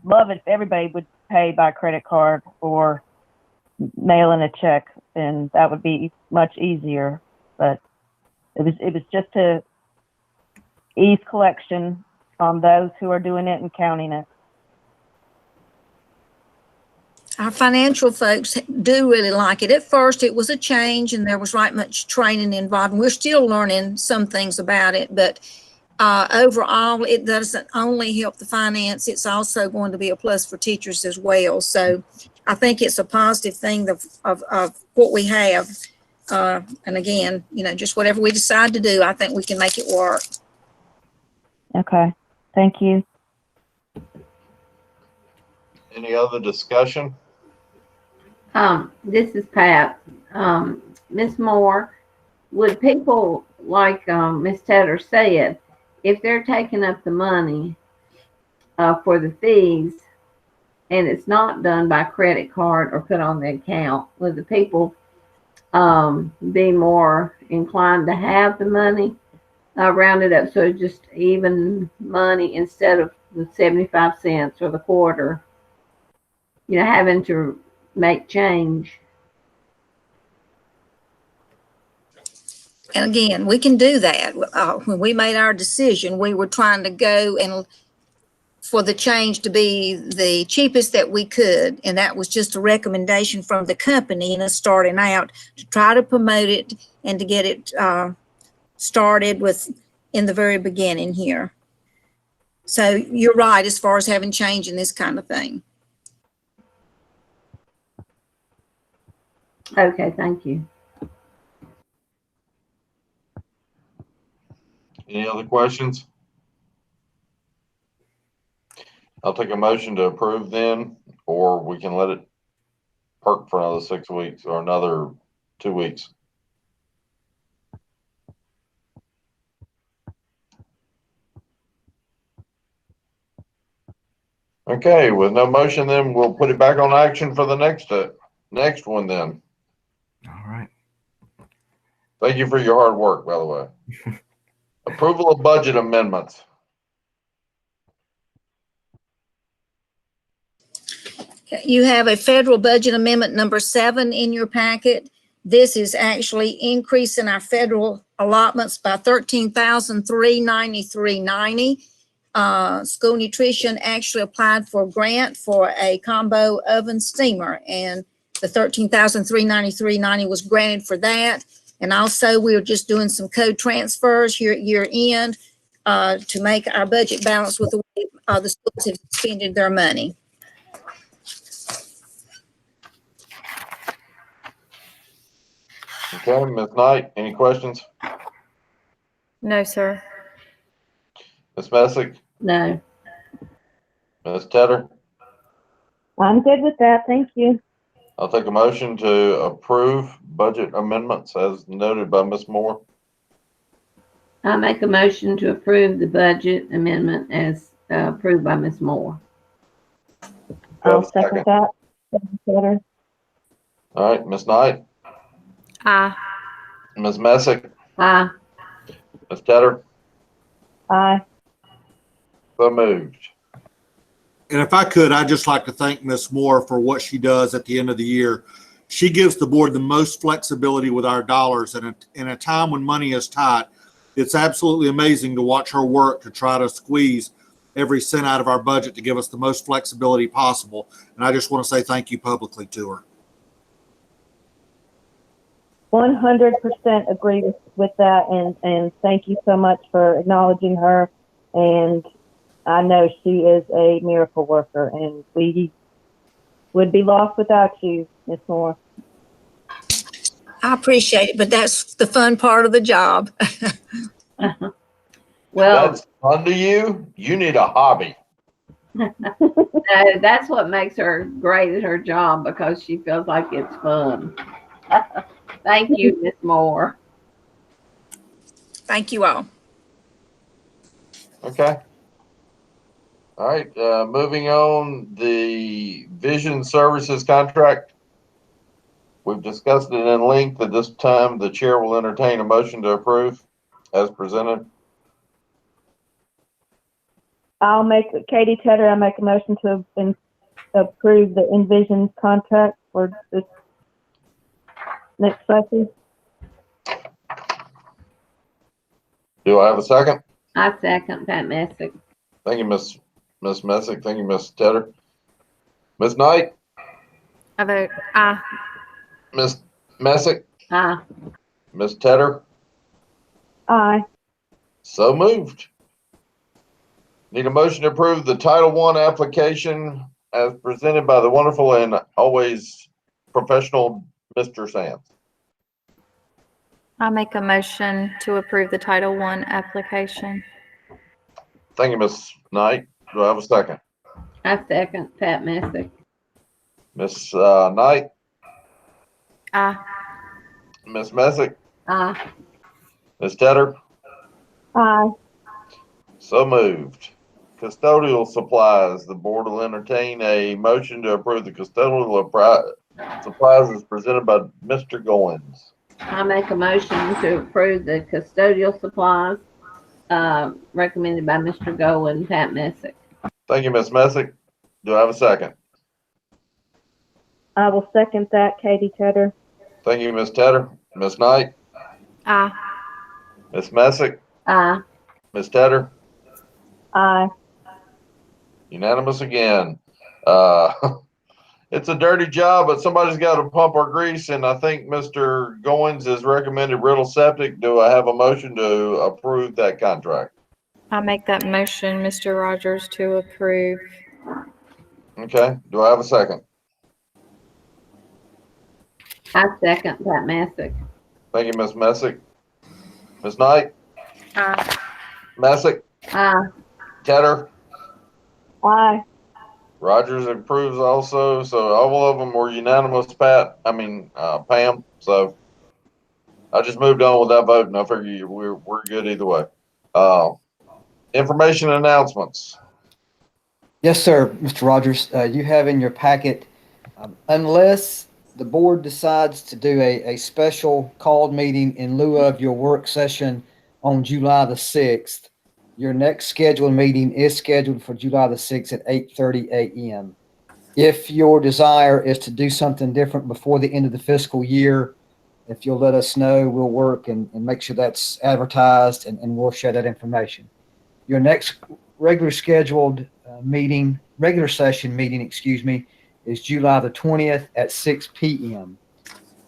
love it if everybody would pay by credit card or mail in a check, and that would be much easier. But it was just to ease collection on those who are doing it and counting it. Our financial folks do really like it. At first, it was a change and there was right much training involved. And we're still learning some things about it, but overall, it doesn't only help the finance, it's also going to be a plus for teachers as well. So I think it's a positive thing of what we have And again, just whatever we decide to do, I think we can make it work. Okay, thank you. Any other discussion? This is Pat. Ms. Moore, would people, like Ms. Tedder said, if they're taking up the money for the fees and it's not done by credit card or put on the account, would the people be more inclined to have the money rounded up so it's just even money instead of the 75 cents or the quarter, having to make change? And again, we can do that. When we made our decision, we were trying to go and for the change to be the cheapest that we could. And that was just a recommendation from the company and us starting out to try to promote it and to get it started with in the very beginning here. So you're right as far as having change in this kind of thing. Okay, thank you. Any other questions? I'll take a motion to approve then, or we can let it perk for another 6 weeks or another 2 weeks. Okay, with no motion, then we'll put it back on action for the next one then. All right. Thank you for your hard work, by the way. Approval of budget amendments. You have a federal budget amendment number 7 in your packet. This is actually increasing our federal allotments by $13,393.90. School Nutrition actually applied for a grant for a combo oven steamer, and the $13,393.90 was granted for that. And also, we are just doing some code transfers here at year end to make our budget balance with the way the schools have expended their money. Okay, Ms. Knight, any questions? No, sir. Ms. Messick, No. Ms. Tedder? I'm good with that, thank you. I'll take a motion to approve budget amendments as noted by Ms. Moore. I make a motion to approve the budget amendment as approved by Ms. Moore. I'll second that. Better. All right, Ms. Knight, Aye. Ms. Messick, Aye. Ms. Tedder, Aye. so moved. And if I could, I'd just like to thank Ms. Moore for what she does at the end of the year. She gives the board the most flexibility with our dollars. And in a time when money is tight, it's absolutely amazing to watch her work to try to squeeze every cent out of our budget to give us the most flexibility possible. And I just want to say thank you publicly to her. 100% agree with that, and thank you so much for acknowledging her. And I know she is a miracle worker, and we would be lost without you, Ms. Moore. I appreciate it, but that's the fun part of the job. Well, That's fun to you? You need a hobby. that's what makes her great at her job, because she feels like it's fun. Thank you, Ms. Moore. Thank you all. Okay. All right, moving on, the Vision Services contract. We've discussed it in length. At this time, the chair will entertain a motion to approve as presented. Katie Tedder, I make a motion to approve the Envision contract for this next session. Do I have a second? I second Pat Messick. Thank you, Ms. Messick. Thank you, Ms. Tedder. Ms. Knight, I vote aye. Ms. Messick, Aye. Ms. Tedder, Aye. so moved. Need a motion to approve the Title I application as presented by the wonderful and always professional Mr. Sands. I make a motion to approve the Title I application. Thank you, Ms. Knight. Do I have a second? I second Pat Messick. Ms. Knight, Aye. Ms. Messick, Aye. Ms. Tedder, Aye. so moved. Custodial supplies, the board will entertain a motion to approve the custodial supplies as presented by Mr. Goins. I make a motion to approve the custodial supplies, recommended by Mr. Gold and Pat Messick. Thank you, Ms. Messick. Do I have a second? I will second that, Katie Tedder. Thank you, Ms. Tedder. Ms. Knight, Aye. Ms. Messick, Aye. Ms. Tedder, Aye. unanimous again. It's a dirty job, but somebody's got to pump our grease, and I think Mr. Goins has recommended Riddle Septic. Do I have a motion to approve that contract? I make that motion, Mr. Rogers, to approve. Okay, do I have a second? I second Pat Messick. Thank you, Ms. Messick. Ms. Knight, Aye. Messick, Aye. Tedder, Aye. Rogers approves also, so all of them were unanimous, Pam, so I just moved on with that vote, and I figure we're good either way. Information announcements. Yes, sir, Mr. Rogers. You have in your packet, unless the board decides to do a special called meeting in lieu of your work session on July the 6th, your next scheduled meeting is scheduled for July the 6th at 8:30 a.m. If your desire is to do something different before the end of the fiscal year, if you'll let us know, we'll work and make sure that's advertised and we'll share that information. Your next regular scheduled regular session meeting, is July the 20th at 6 p.m.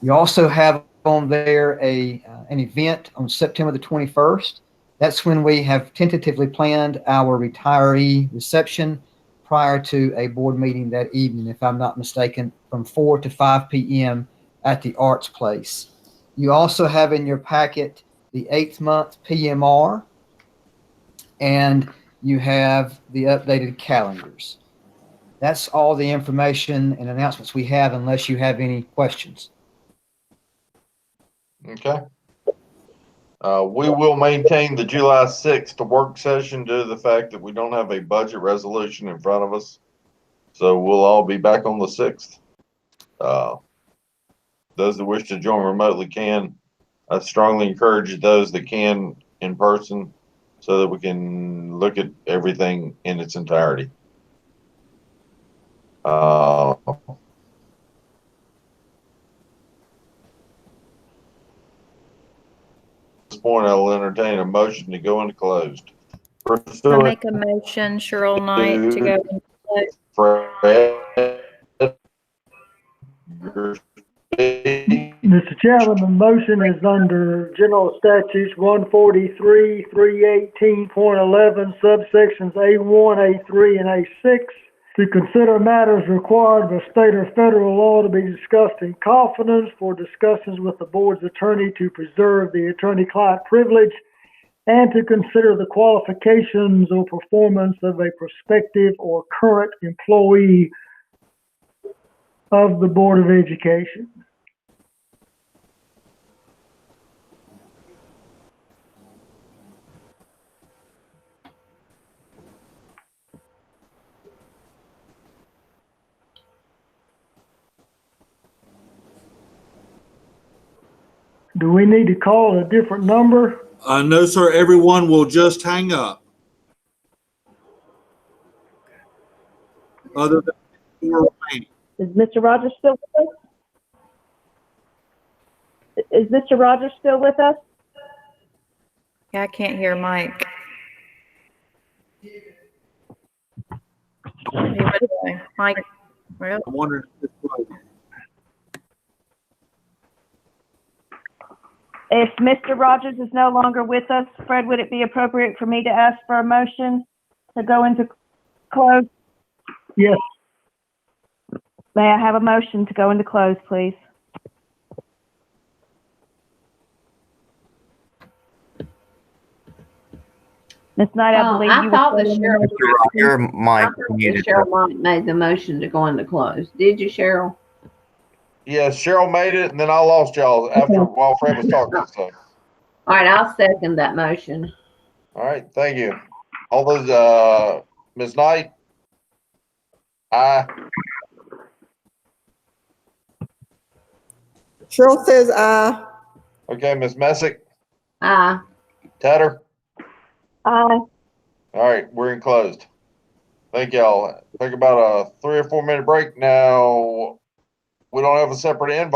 You also have on there an event on September the 21st. That's when we have tentatively planned our retiree reception prior to a board meeting that evening, if I'm not mistaken, from 4 to 5 p.m. at the Arts Place. You also have in your packet the 8th month PMR, and you have the updated calendars. That's all the information and announcements we have, unless you have any questions. Okay. We will maintain the July 6th work session due to the fact that we don't have a budget resolution in front of us. So we'll all be back on the 6th. Those that wish to join remotely can. I strongly encourage those that can in person so that we can look at everything in its entirety. At this point, I will entertain a motion to go into closed. I make a motion, Cheryl Knight, to go into closed. Mr. Chairman, the motion is under General Statutes 143, 318.11, subsections A1, A3, and A6, to consider matters required by state or federal law to be discussed in confidence, for discussions with the board's attorney to preserve the attorney-client privilege, and to consider the qualifications or performance of a prospective or current employee of the Board of Education. Do we need to call a different number? No, sir. Everyone will just hang up. Other than Is Mr. Rogers still with us? Is Mr. Rogers still with us? Yeah, I can't hear Mike. Mike, well, I'm wondering if If Mr. Rogers is no longer with us, Fred, would it be appropriate for me to ask for a motion to go into close? Yes. May I have a motion to go into close, please? Ms. Knight, I believe I you thought were the saying sheriff, Your I mic thought muted. Cheryl Mont made the motion to go into close. Did you, Cheryl? Yes, Cheryl made it, and then I lost y'all while Fred was talking. So, All right, I'll second that motion. all right, thank you. All those, Ms. Knight? Aye. Cheryl says aye. Okay, Ms. Messick? Aye. Tedder? aye. All right, we're in closed. Thank y'all. Take about a 3 or 4 minute break now. We don't have a separate invite.